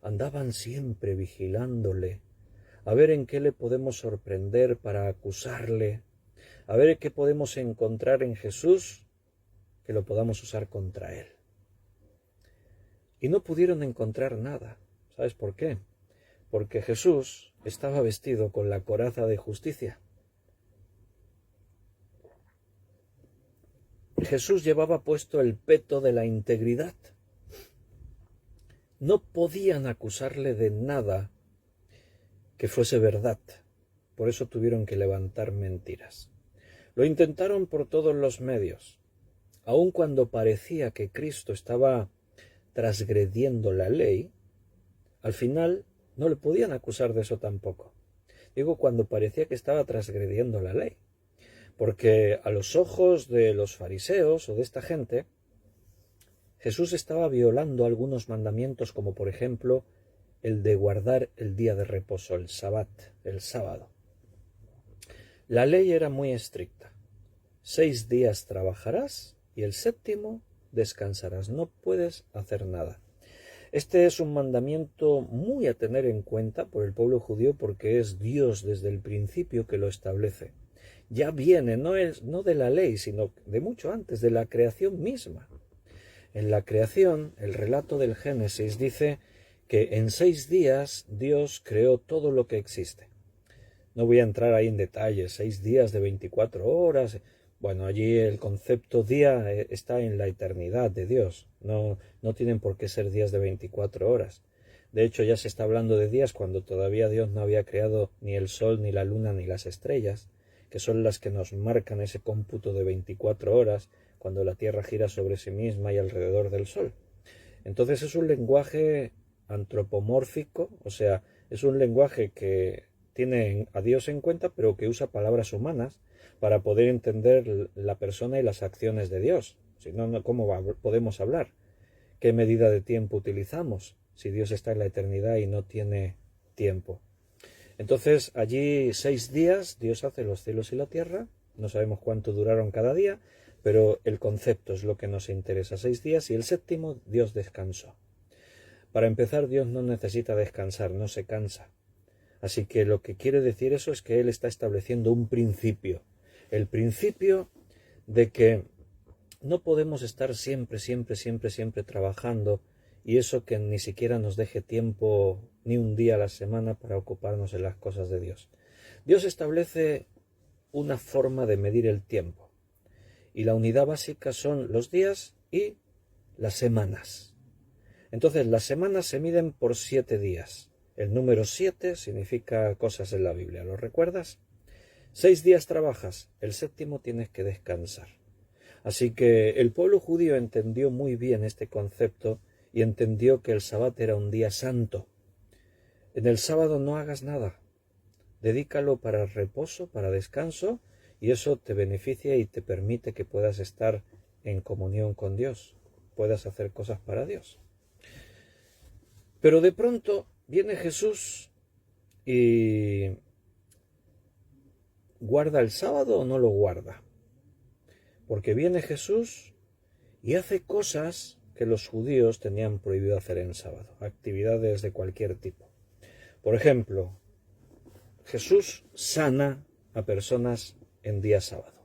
andaban siempre vigilándole, a ver en qué le podemos sorprender para acusarle, a ver qué podemos encontrar en Jesús que lo podamos usar contra él. Y no pudieron encontrar nada. ¿Sabes por qué? Porque Jesús estaba vestido con la coraza de justicia. Jesús llevaba puesto el peto de la integridad. No podían acusarle de nada que fuese verdad. Por eso tuvieron que levantar mentiras. Lo intentaron por todos los medios. Aun cuando parecía que Cristo estaba transgrediendo la ley, al final no le podían acusar de eso tampoco. Digo cuando parecía que estaba transgrediendo la ley. Porque a los ojos de los fariseos o de esta gente, Jesús estaba violando algunos mandamientos, como por ejemplo el de guardar el día de reposo, el sabbat, el sábado. La ley era muy estricta. 6 días trabajarás y el 7º descansarás. No puedes hacer nada. Este es un mandamiento muy a tener en cuenta por el pueblo judío porque es Dios desde el principio que lo establece. Ya viene, no de la ley, sino de mucho antes, de la creación misma. En la creación, el relato del Génesis dice que en 6 días Dios creó todo lo que existe. No voy a entrar ahí en detalles, 6 días de 24 horas. Bueno, allí el concepto día está en la eternidad de Dios. No tienen por qué ser días de 24 horas. De hecho, ya se está hablando de días cuando todavía Dios no había creado ni el sol, ni la luna, ni las estrellas, que son las que nos marcan ese cómputo de 24 horas, cuando la Tierra gira sobre sí misma y alrededor del Sol. Entonces es un lenguaje antropomórfico, o sea, es un lenguaje que tiene a Dios en cuenta, pero que usa palabras humanas para poder entender la persona y las acciones de Dios. Si no, ¿cómo podemos hablar? ¿Qué medida de tiempo utilizamos si Dios está en la eternidad y no tiene tiempo? Entonces, allí 6 días Dios hace los cielos y la tierra. No sabemos cuánto duraron cada día, pero el concepto es lo que nos interesa. 6 días y el 7º Dios descansó. Para empezar, Dios no necesita descansar, no se cansa. Así que lo que quiere decir eso es que Él está estableciendo un principio. El principio de que no podemos estar siempre trabajando y eso que ni siquiera nos deje tiempo ni un día a la semana para ocuparnos en las cosas de Dios. Dios establece una forma de medir el tiempo y la unidad básica son los días y las semanas. Entonces las semanas se miden por 7 días. El número 7 significa cosas en la Biblia, ¿lo recuerdas? 6 días trabajas, el 7º tienes que descansar. Así que el pueblo judío entendió muy bien este concepto y entendió que el sabbat era un día santo. En el sábado no hagas nada, dedícalo para reposo, para descanso, y eso te beneficia y te permite que puedas estar en comunión con Dios, puedas hacer cosas para Dios. Pero de pronto viene Jesús y ¿guarda el sábado o no lo guarda? Porque viene Jesús y hace cosas que los judíos tenían prohibido hacer en sábado, actividades de cualquier tipo. Por ejemplo, Jesús sana a personas en día sábado.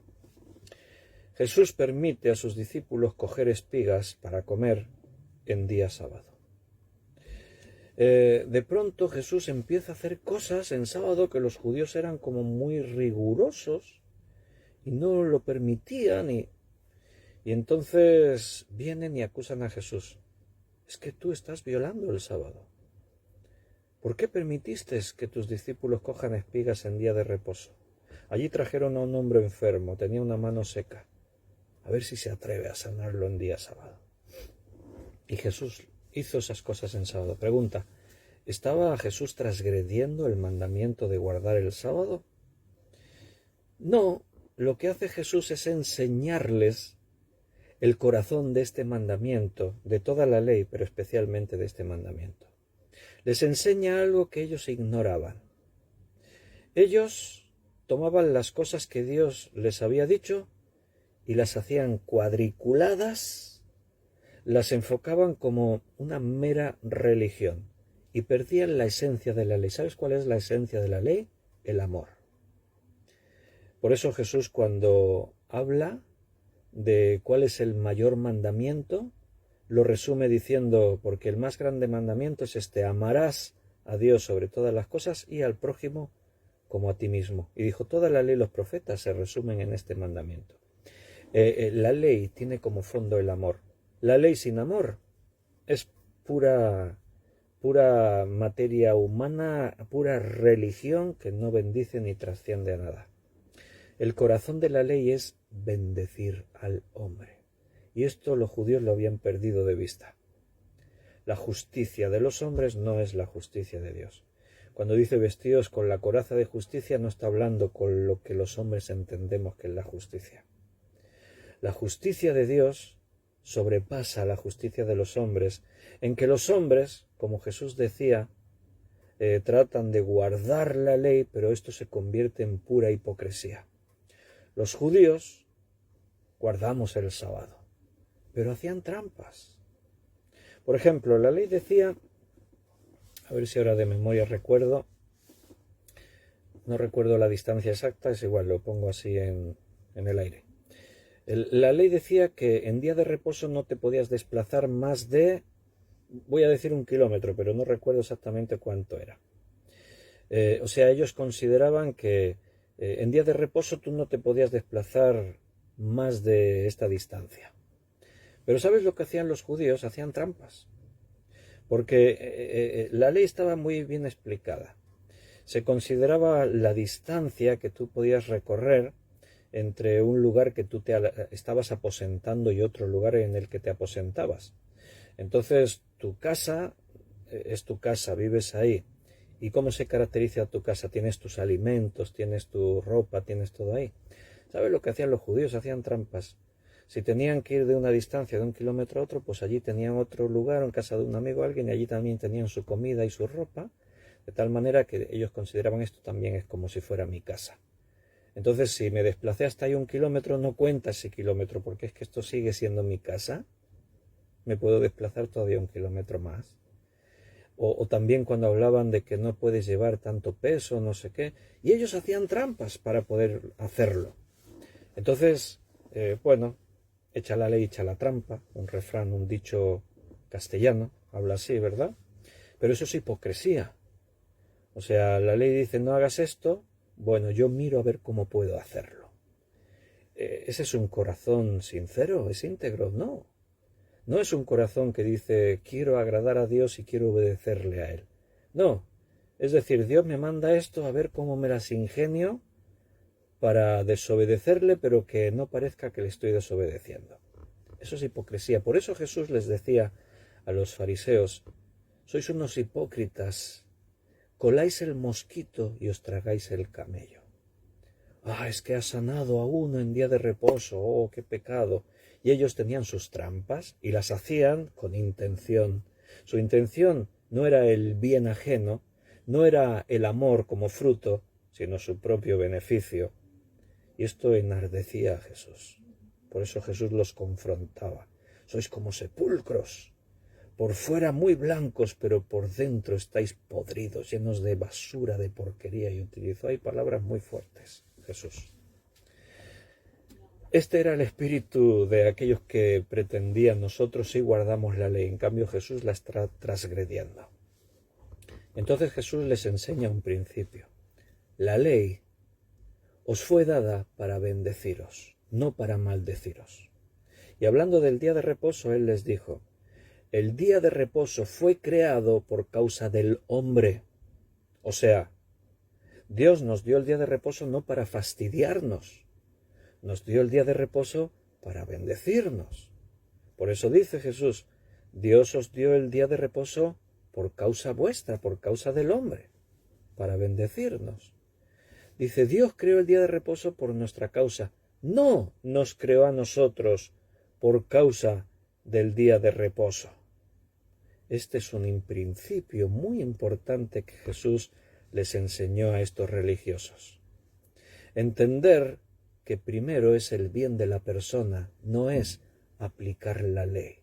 Jesús permite a sus discípulos coger espigas para comer en día sábado. De pronto Jesús empieza a hacer cosas en sábado que los judíos eran como muy rigurosos y no lo permitían, y entonces vienen y acusan a Jesús. Es que tú estás violando el sábado. ¿Por qué permitiste que tus discípulos cojan espigas en día de reposo? Allí trajeron a un hombre enfermo, tenía una mano seca. A ver si se atreve a sanarlo en día sábado. Y Jesús hizo esas cosas en sábado. Pregunta, ¿estaba Jesús transgrediendo el mandamiento de guardar el sábado? No, lo que hace Jesús es enseñarles el corazón de este mandamiento, de toda la ley, pero especialmente de este mandamiento. Les enseña algo que ellos ignoraban. Ellos tomaban las cosas que Dios les había dicho y las hacían cuadriculadas, las enfocaban como una mera religión y perdían la esencia de la ley. ¿Sabes cuál es la esencia de la ley? El amor. Por eso Jesús, cuando habla de cuál es el mayor mandamiento, lo resume diciendo, porque el más grande mandamiento es este: amarás a Dios sobre todas las cosas y al prójimo como a ti mismo. Y dijo, toda la ley y los profetas se resumen en este mandamiento. La ley tiene como fondo el amor. La ley sin amor es pura materia humana, pura religión que no bendice ni trasciende a nada. El corazón de la ley es bendecir al hombre. Y esto los judíos lo habían perdido de vista. La justicia de los hombres no es la justicia de Dios. Cuando dice vestidos con la coraza de justicia, no está hablando con lo que los hombres entendemos que es la justicia. La justicia de Dios sobrepasa la justicia de los hombres, en que los hombres, como Jesús decía, tratan de guardar la ley, pero esto se convierte en pura hipocresía. Los judíos guardamos el sábado, pero hacían trampas. Por ejemplo, la ley decía, a ver si ahora de memoria recuerdo, no recuerdo la distancia exacta, es igual, lo pongo así en el aire. La ley decía que en día de reposo no te podías desplazar más de, voy a decir 1 kilómetro, pero no recuerdo exactamente cuánto era. O sea, ellos consideraban que en día de reposo tú no te podías desplazar más de esta distancia. Pero ¿sabes lo que hacían los judíos? Hacían trampas. Porque la ley estaba muy bien explicada. Se consideraba la distancia que tú podías recorrer entre un lugar que tú te estabas aposentando y otro lugar en el que te aposentabas. Entonces, tu casa es tu casa, vives ahí. ¿Y cómo se caracteriza tu casa? Tienes tus alimentos, tienes tu ropa, tienes todo ahí. ¿Sabes lo que hacían los judíos? Hacían trampas. Si tenían que ir de una distancia de 1 kilómetro a otro, pues allí tenían otro lugar, en casa de un amigo o alguien, y allí también tenían su comida y su ropa, de tal manera que ellos consideraban esto también es como si fuera mi casa. Entonces, si me desplacé hasta ahí 1 kilómetro, no cuenta ese kilómetro, porque es que esto sigue siendo mi casa. Me puedo desplazar todavía 1 kilómetro más. O también cuando hablaban de que no puedes llevar tanto peso, no sé qué, y ellos hacían trampas para poder hacerlo. Entonces, bueno, echa la ley, echa la trampa, un refrán, un dicho castellano, habla así, ¿verdad? Pero eso es hipocresía. O sea, la ley dice no hagas esto, bueno, yo miro a ver cómo puedo hacerlo. ¿Ese es un corazón sincero? ¿Es íntegro? No. No es un corazón que dice quiero agradar a Dios y quiero obedecerle a Él. No. Es decir, Dios me manda esto, a ver cómo me las ingenio para desobedecerle, pero que no parezca que le estoy desobedeciendo. Eso es hipocresía. Por eso Jesús les decía a los fariseos, sois unos hipócritas, coláis el mosquito y os tragáis el camello. Es que ha sanado a uno en día de reposo, oh, qué pecado. Y ellos tenían sus trampas y las hacían con intención. Su intención no era el bien ajeno, no era el amor como fruto, sino su propio beneficio. Y esto enardecía a Jesús. Por eso Jesús los confrontaba. Sois como sepulcros, por fuera muy blancos, pero por dentro estáis podridos, llenos de basura, de porquería. Y utilizó ahí palabras muy fuertes, Jesús. Este era el espíritu de aquellos que pretendían nosotros sí guardamos la ley, en cambio Jesús la está transgrediendo. Entonces Jesús les enseña un principio. La ley os fue dada para bendeciros, no para maldeciros. Y hablando del día de reposo, Él les dijo, el día de reposo fue creado por causa del hombre. O sea, Dios nos dio el día de reposo no para fastidiarnos, nos dio el día de reposo para bendecirnos. Por eso dice Jesús, Dios os dio el día de reposo por causa vuestra, por causa del hombre, para bendecirnos. Dice, Dios creó el día de reposo por nuestra causa, no nos creó a nosotros por causa del día de reposo. Este es un principio muy importante que Jesús les enseñó a estos religiosos. Entender que primero es el bien de la persona, no es aplicar la ley.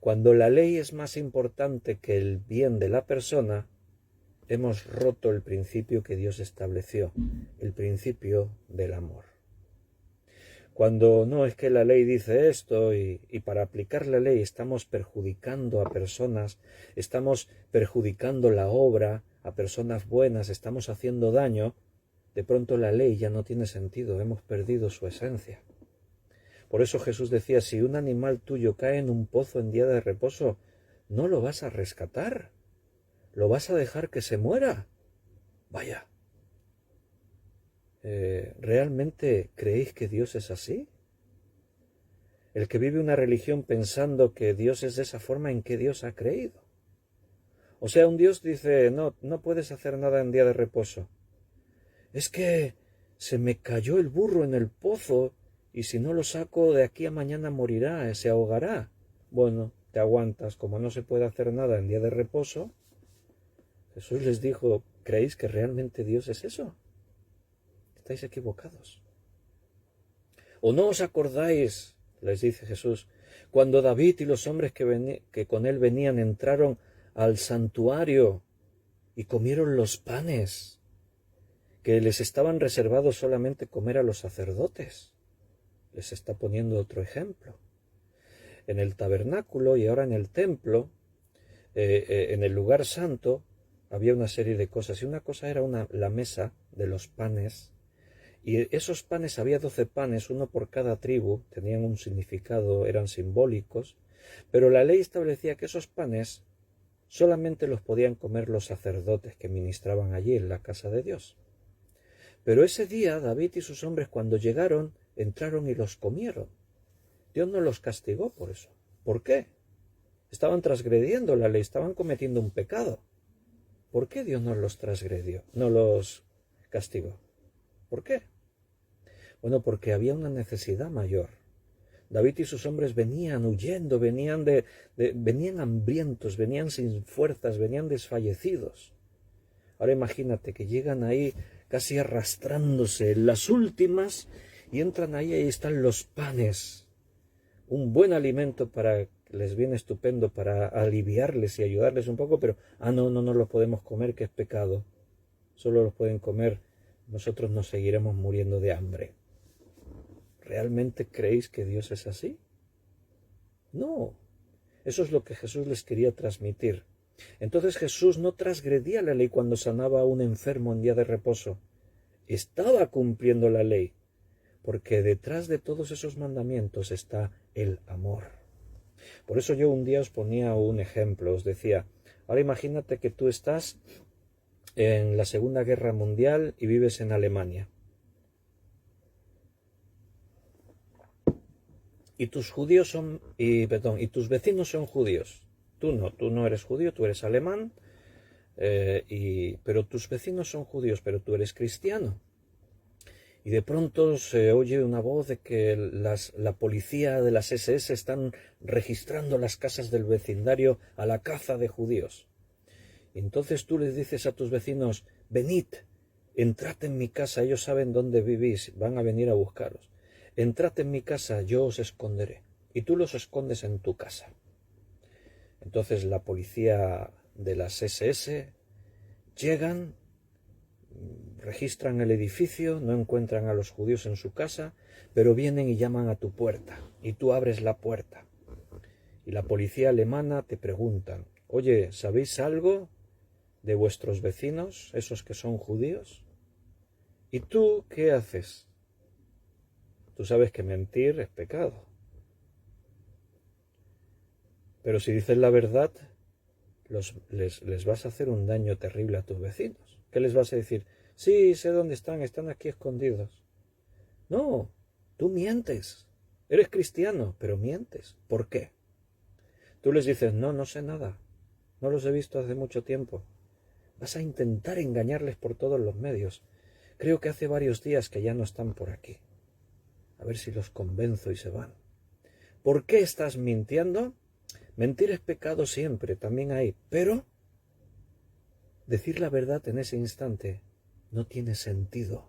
Cuando la ley es más importante que el bien de la persona, hemos roto el principio que Dios estableció, el principio del amor. Cuando no es que la ley dice esto y para aplicar la ley estamos perjudicando a personas, estamos perjudicando la obra a personas buenas, estamos haciendo daño, de pronto la ley ya no tiene sentido, hemos perdido su esencia. Por eso Jesús decía, si un animal tuyo cae en un pozo en día de reposo, no lo vas a rescatar, lo vas a dejar que se muera. Vaya. ¿Realmente creéis que Dios es así? El que vive una religión pensando que Dios es de esa forma, ¿en qué Dios ha creído? O sea, un Dios dice, no puedes hacer nada en día de reposo. Es que se me cayó el burro en el pozo y si no lo saco de aquí a mañana morirá, se ahogará. Bueno, te aguantas, como no se puede hacer nada en día de reposo. Jesús les dijo, ¿creéis que realmente Dios es eso? Estáis equivocados. ¿O no os acordáis, les dice Jesús, cuando David y los hombres que con él venían entraron al santuario y comieron los panes que les estaban reservados solamente comer a los sacerdotes? Les está poniendo otro ejemplo. En el tabernáculo y ahora en el templo, en el lugar santo, había una serie de cosas. Y una cosa era la mesa de los panes. Y esos panes, había 12 panes, uno por cada tribu, tenían un significado, eran simbólicos. Pero la ley establecía que esos panes solamente los podían comer los sacerdotes que ministraban allí en la casa de Dios. Pero ese día David y sus hombres cuando llegaron, entraron y los comieron. Dios no los castigó por eso. ¿Por qué? Estaban transgrediendo la ley, estaban cometiendo un pecado. ¿Por qué Dios no los transgredió, no los castigó? ¿Por qué? Bueno, porque había una necesidad mayor. David y sus hombres venían huyendo, venían hambrientos, venían sin fuerzas, venían desfallecidos. Ahora imagínate que llegan ahí casi arrastrándose en las últimas y entran ahí y están los panes. Un buen alimento les viene estupendo para aliviarles y ayudarles un poco, pero no los podemos comer, que es pecado. Solo los pueden comer, nosotros nos seguiremos muriendo de hambre. ¿Realmente creéis que Dios es así? No. Eso es lo que Jesús les quería transmitir. Entonces Jesús no transgredía la ley cuando sanaba a un enfermo en día de reposo. Estaba cumpliendo la ley, porque detrás de todos esos mandamientos está el amor. Por eso yo un día os ponía un ejemplo, os decía, ahora imagínate que tú estás en la Segunda Guerra Mundial y vives en Alemania. Y tus vecinos son judíos. Tú no eres judío, tú eres alemán, pero tus vecinos son judíos, pero tú eres cristiano. y de pronto se oye una voz de que la policía de las SS están registrando las casas del vecindario a la caza de judíos. Y entonces tú les dices a tus vecinos, venid, entrad en mi casa, ellos saben dónde vivís, van a venir a buscaros. Entrad en mi casa, yo os esconderé. Y tú los escondes en tu casa. Entonces la policía de las SS llegan, registran el edificio, no encuentran a los judíos en su casa, pero vienen y llaman a tu puerta, y tú abres la puerta. Y la policía alemana te preguntan, oye, ¿sabéis algo de vuestros vecinos, esos que son judíos? ¿Y tú qué haces? Tú sabes que mentir es pecado. Pero si dices la verdad, les vas a hacer un daño terrible a tus vecinos. ¿Qué les vas a decir? Sí, sé dónde están aquí escondidos. No, tú mientes. Eres cristiano, pero mientes. ¿Por qué? Tú les dices, no, no sé nada. No los he visto hace mucho tiempo. Vas a intentar engañarles por todos los medios. Creo que hace varios días que ya no están por aquí. A ver si los convenzo y se van. ¿Por qué estás mintiendo? Mentir es pecado siempre, también hay, pero decir la verdad en ese instante no tiene sentido,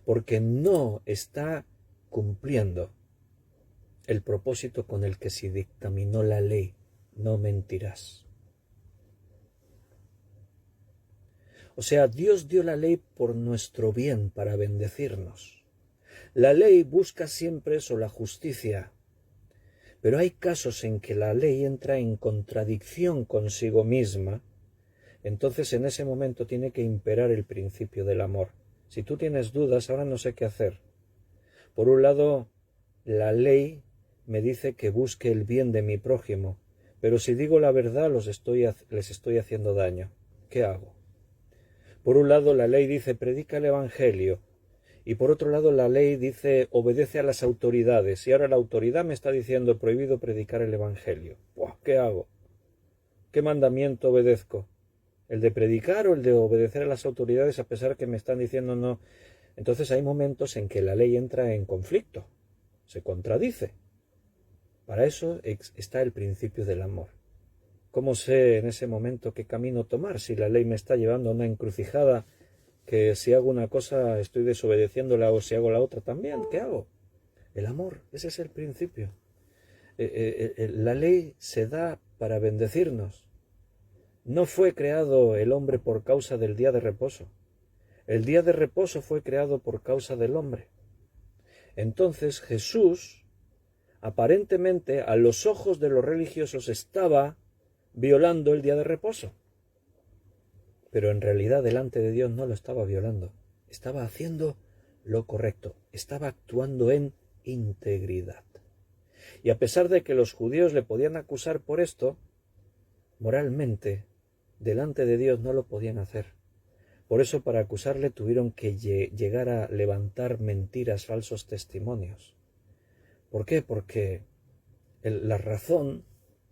porque no está cumpliendo el propósito con el que se dictaminó la ley, no mentirás. O sea, Dios dio la ley por nuestro bien, para bendecirnos. La ley busca siempre eso, la justicia. Pero hay casos en que la ley entra en contradicción consigo misma, entonces en ese momento tiene que imperar el principio del amor. Si tú tienes dudas, ahora no sé qué hacer. Por un lado, la ley me dice que busque el bien de mi prójimo, pero si digo la verdad les estoy haciendo daño. ¿Qué hago? Por un lado, la ley dice predica el evangelio, y por otro lado la ley dice obedece a las autoridades, y ahora la autoridad me está diciendo prohibido predicar el evangelio. ¡Buah! ¿Qué hago? ¿Qué mandamiento obedezco? ¿El de predicar o el de obedecer a las autoridades a pesar que me están diciendo no? Entonces hay momentos en que la ley entra en conflicto, se contradice. Para eso está el principio del amor. ¿Cómo sé en ese momento qué camino tomar si la ley me está llevando a una encrucijada que si hago una cosa estoy desobedeciéndola o si hago la otra también? ¿Qué hago? El amor, ese es el principio. La ley se da para bendecirnos. No fue creado el hombre por causa del día de reposo. El día de reposo fue creado por causa del hombre. Entonces Jesús, aparentemente a los ojos de los religiosos, estaba violando el día de reposo. Pero en realidad delante de Dios no lo estaba violando. Estaba haciendo lo correcto. Estaba actuando en integridad. Y a pesar de que los judíos le podían acusar por esto, moralmente, delante de Dios no lo podían hacer. Por eso para acusarle tuvieron que llegar a levantar mentiras, falsos testimonios. ¿Por qué? Porque la razón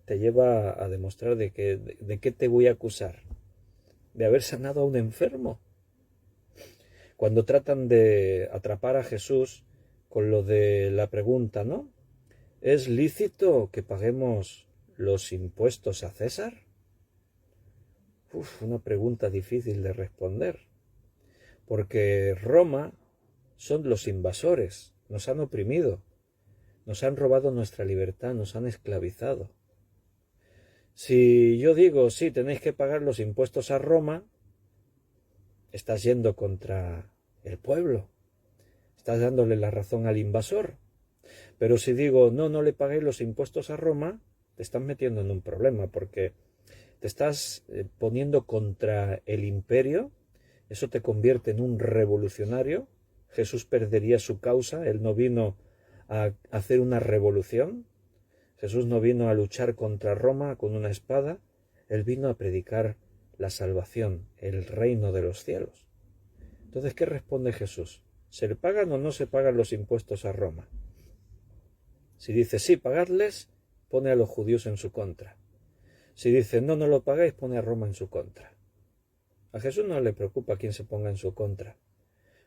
te lleva a demostrar de qué te voy a acusar. De haber sanado a un enfermo. Cuando tratan de atrapar a Jesús con lo de la pregunta, ¿no? ¿Es lícito que paguemos los impuestos a César? Una pregunta difícil de responder. Porque Roma son los invasores, nos han oprimido, nos han robado nuestra libertad, nos han esclavizado. Si yo digo, sí, tenéis que pagar los impuestos a Roma, estás yendo contra el pueblo, estás dándole la razón al invasor. Pero si digo, no, no le paguéis los impuestos a Roma, te estás metiendo en un problema, porque te estás poniendo contra el imperio. Eso te convierte en un revolucionario. Jesús perdería su causa. Él no vino a hacer una revolución. Jesús no vino a luchar contra Roma con una espada. Él vino a predicar la salvación, el reino de los cielos. Entonces, ¿qué responde Jesús? ¿Se le pagan o no se pagan los impuestos a Roma? Si dice sí, pagadles, pone a los judíos en su contra. Si dice no, no lo pagáis, pone a Roma en su contra. A Jesús no le preocupa quién se ponga en su contra,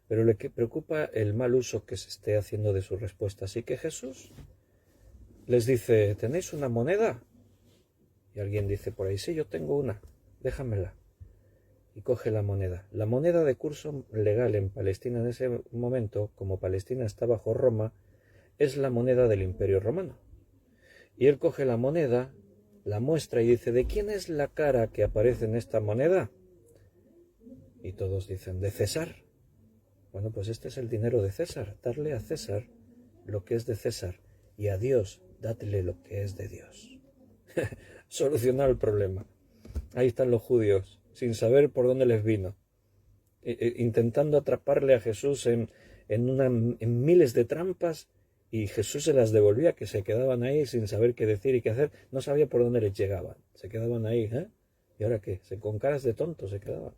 pero le preocupa el mal uso que se esté haciendo de su respuesta. Así que Jesús les dice, ¿tenéis una moneda? Y alguien dice por ahí, sí, yo tengo una, déjamela. Y coge la moneda. La moneda de curso legal en Palestina en ese momento, como Palestina está bajo Roma, es la moneda del Imperio Romano. Y él coge la moneda, la muestra y dice, ¿de quién es la cara que aparece en esta moneda? Y todos dicen, de César. Bueno, pues este es el dinero de César. Darle a César lo que es de César y a Dios, dadle lo que es de Dios. Solucionar el problema. Ahí están los judíos, sin saber por dónde les vino, intentando atraparle a Jesús en miles de trampas, y Jesús se las devolvía, que se quedaban ahí sin saber qué decir y qué hacer. No sabía por dónde les llegaban. Se quedaban ahí, ¿eh? ¿Y ahora qué? Con caras de tontos se quedaban.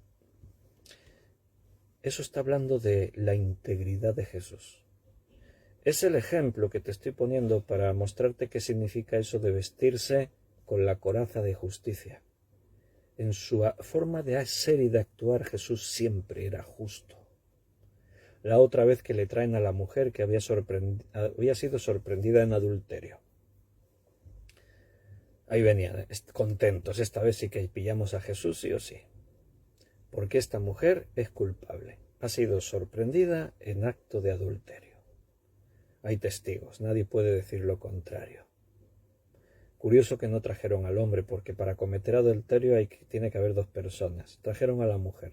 Eso está hablando de la integridad de Jesús. Es el ejemplo que te estoy poniendo para mostrarte qué significa eso de vestirse con la coraza de justicia. En su forma de ser y de actuar, Jesús siempre era justo. La otra vez que le traen a la mujer que había sido sorprendida en adulterio. Ahí venían, contentos, esta vez sí que pillamos a Jesús sí o sí. Porque esta mujer es culpable. Ha sido sorprendida en acto de adulterio. Hay testigos, nadie puede decir lo contrario. Curioso que no trajeron al hombre, porque para cometer adulterio tiene que haber dos personas. Trajeron a la mujer.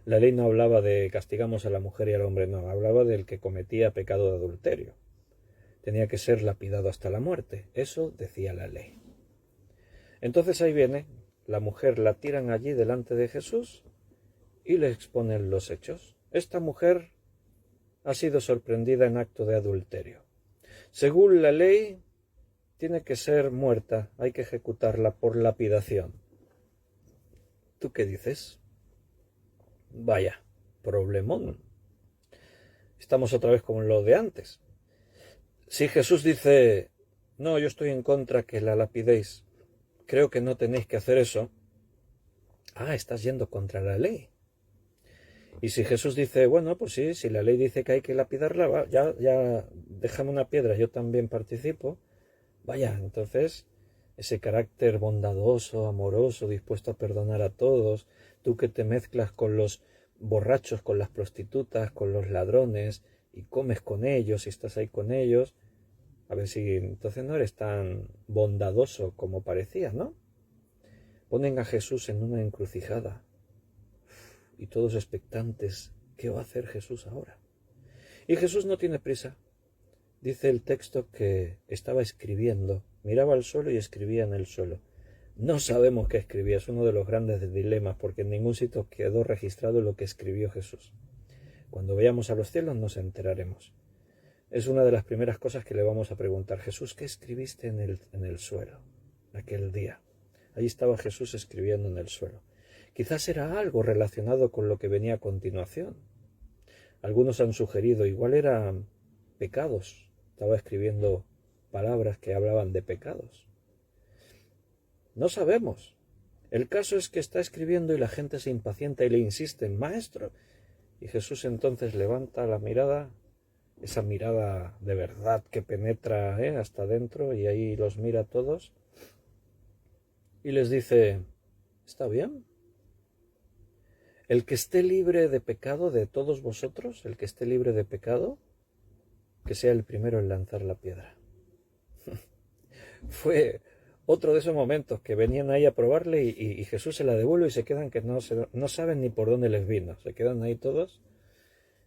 La ley no hablaba de castigamos a la mujer y al hombre, no, hablaba del que cometía pecado de adulterio. Tenía que ser lapidado hasta la muerte, eso decía la ley. Entonces ahí viene, la mujer la tiran allí delante de Jesús y le exponen los hechos. Esta mujer ha sido sorprendida en acto de adulterio. Según la ley, tiene que ser muerta, hay que ejecutarla por lapidación. ¿Tú qué dices? Vaya, problemón. Estamos otra vez como en lo de antes. Si Jesús dice, no, yo estoy en contra que la lapidéis, creo que no tenéis que hacer eso. Estás yendo contra la ley. Y si Jesús dice, bueno, pues sí, si la ley dice que hay que lapidarla, ya déjame una piedra, yo también participo. Vaya, entonces, ese carácter bondadoso, amoroso, dispuesto a perdonar a todos, tú que te mezclas con los borrachos, con las prostitutas, con los ladrones, y comes con ellos, y estás ahí con ellos, a ver si entonces no eres tan bondadoso como parecías, ¿no? Ponen a Jesús en una encrucijada, y todos expectantes, ¿qué va a hacer Jesús ahora? Y Jesús no tiene prisa. Dice el texto que estaba escribiendo, miraba al suelo y escribía en el suelo. No sabemos qué escribía, es uno de los grandes dilemas, porque en ningún sitio quedó registrado lo que escribió Jesús. Cuando veamos a los cielos nos enteraremos. Es una de las primeras cosas que le vamos a preguntar. Jesús, ¿qué escribiste en el suelo aquel día? Ahí estaba Jesús escribiendo en el suelo. Quizás era algo relacionado con lo que venía a continuación. Algunos han sugerido, igual eran pecados. Estaba escribiendo palabras que hablaban de pecados. No sabemos. El caso es que está escribiendo y la gente se impacienta y le insiste, maestro. Y Jesús entonces levanta la mirada, esa mirada de verdad que penetra hasta dentro, y ahí los mira a todos y les dice, ¿está bien? El que esté libre de pecado de todos vosotros, el que esté libre de pecado, que sea el primero en lanzar la piedra. Fue otro de esos momentos que venían ahí a probarle y Jesús se la devuelve y se quedan que no saben ni por dónde les vino. Se quedan ahí todos,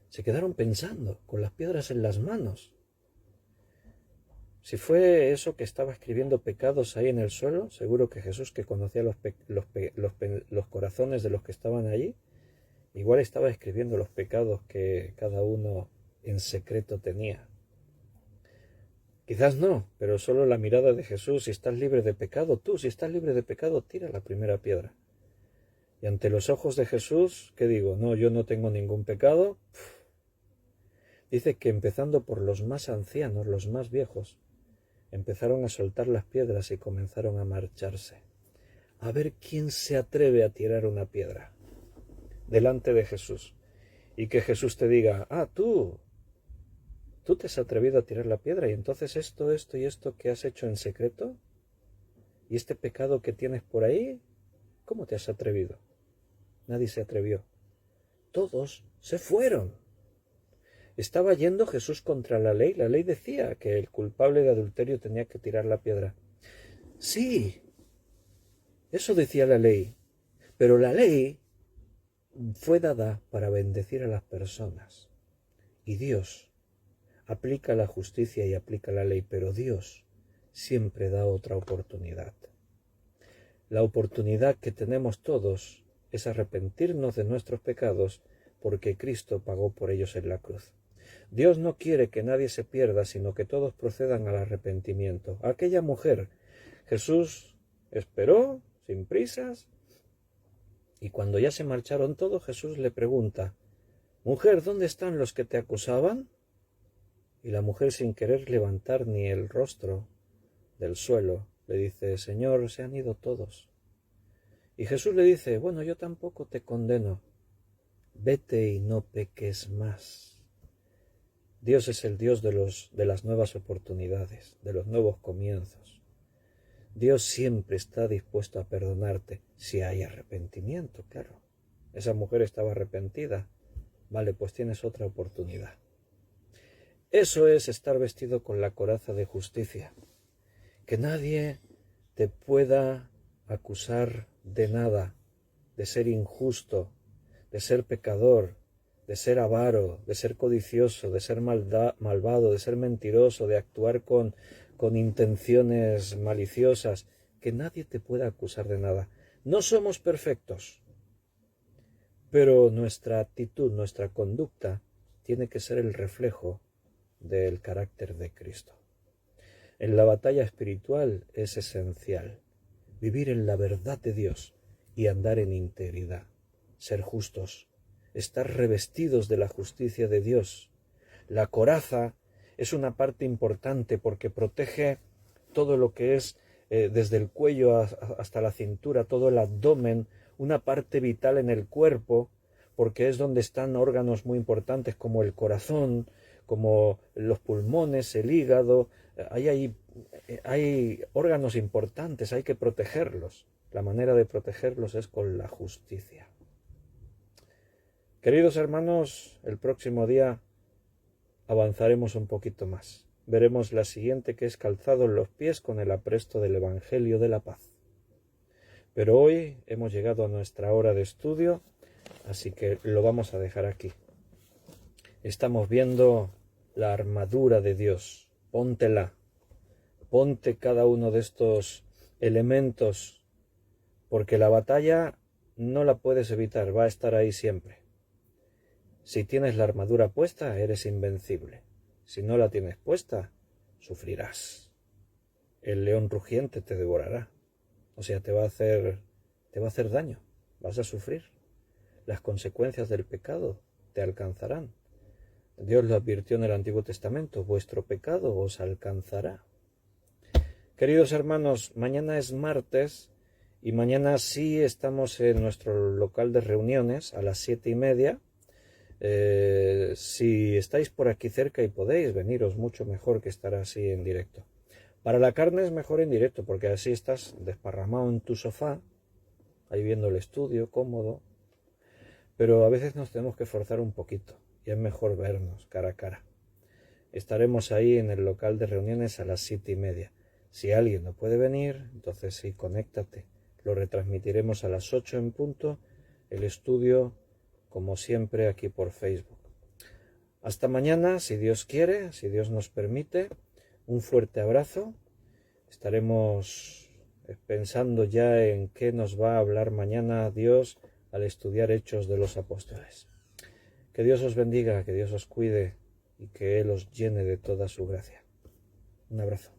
se quedaron pensando, con las piedras en las manos. Si fue eso que estaba escribiendo pecados ahí en el suelo, seguro que Jesús, que conocía los corazones de los que estaban allí, igual estaba escribiendo los pecados que cada uno en secreto tenía. Quizás no, pero solo la mirada de Jesús, si estás libre de pecado, tú, si estás libre de pecado, tira la primera piedra. Y ante los ojos de Jesús, ¿qué digo? No, yo no tengo ningún pecado. Dice que empezando por los más ancianos, los más viejos, empezaron a soltar las piedras y comenzaron a marcharse. A ver quién se atreve a tirar una piedra delante de Jesús. y que Jesús te diga, tú te has atrevido a tirar la piedra y entonces esto y esto que has hecho en secreto y este pecado que tienes por ahí, ¿cómo te has atrevido? Nadie se atrevió. Todos se fueron. Estaba yendo Jesús contra la ley. La ley decía que el culpable de adulterio tenía que tirar la piedra. Sí, eso decía la ley. Pero la ley fue dada para bendecir a las personas. Y Dios aplica la justicia y aplica la ley, pero Dios siempre da otra oportunidad. La oportunidad que tenemos todos es arrepentirnos de nuestros pecados porque Cristo pagó por ellos en la cruz. Dios no quiere que nadie se pierda, sino que todos procedan al arrepentimiento. Aquella mujer, Jesús esperó, sin prisas, y cuando ya se marcharon todos, Jesús le pregunta, «Mujer, ¿dónde están los que te acusaban?» Y la mujer, sin querer levantar ni el rostro del suelo, le dice, «Señor, se han ido todos». Y Jesús le dice, «Bueno, yo tampoco te condeno. Vete y no peques más». Dios es el Dios de las nuevas oportunidades, de los nuevos comienzos. Dios siempre está dispuesto a perdonarte si hay arrepentimiento, claro. Esa mujer estaba arrepentida. Vale, pues tienes otra oportunidad. Eso es estar vestido con la coraza de justicia. Que nadie te pueda acusar de nada, de ser injusto, de ser pecador, de ser avaro, de ser codicioso, de ser malvado, de ser mentiroso, de actuar con intenciones maliciosas, que nadie te pueda acusar de nada. No somos perfectos, pero nuestra actitud, nuestra conducta, tiene que ser el reflejo del carácter de Cristo. En la batalla espiritual es esencial vivir en la verdad de Dios y andar en integridad, ser justos, estar revestidos de la justicia de Dios. La coraza es una parte importante porque protege todo lo que es desde el cuello hasta la cintura, todo el abdomen, una parte vital en el cuerpo, porque es donde están órganos muy importantes como el corazón, como los pulmones, el hígado. Hay órganos importantes, hay que protegerlos. La manera de protegerlos es con la justicia. Queridos hermanos, el próximo día avanzaremos un poquito más. Veremos la siguiente, que es calzado en los pies con el apresto del Evangelio de la paz. Pero hoy hemos llegado a nuestra hora de estudio, así que lo vamos a dejar aquí. Estamos viendo la armadura de Dios. Póntela. Ponte cada uno de estos elementos, porque la batalla no la puedes evitar, va a estar ahí siempre. Si tienes la armadura puesta, eres invencible. Si no la tienes puesta, sufrirás. El león rugiente te devorará. O sea, te va a hacer daño. Vas a sufrir. Las consecuencias del pecado te alcanzarán. Dios lo advirtió en el Antiguo Testamento, vuestro pecado os alcanzará. Queridos hermanos, mañana es martes y mañana sí estamos en nuestro local de reuniones a las 7:30. Si estáis por aquí cerca y podéis veniros, mucho mejor que estar así en directo. Para la carne es mejor en directo porque así estás desparramado en tu sofá, ahí viendo el estudio, cómodo, pero a veces nos tenemos que forzar un poquito y es mejor vernos cara a cara. Estaremos ahí en el local de reuniones a las 7:30. Si alguien no puede venir, entonces sí, conéctate. Lo retransmitiremos a las 8 en punto, el estudio, como siempre, aquí por Facebook. Hasta mañana, si Dios quiere, si Dios nos permite. Un fuerte abrazo. Estaremos pensando ya en qué nos va a hablar mañana Dios al estudiar Hechos de los Apóstoles. Que Dios os bendiga, que Dios os cuide y que Él os llene de toda su gracia. Un abrazo.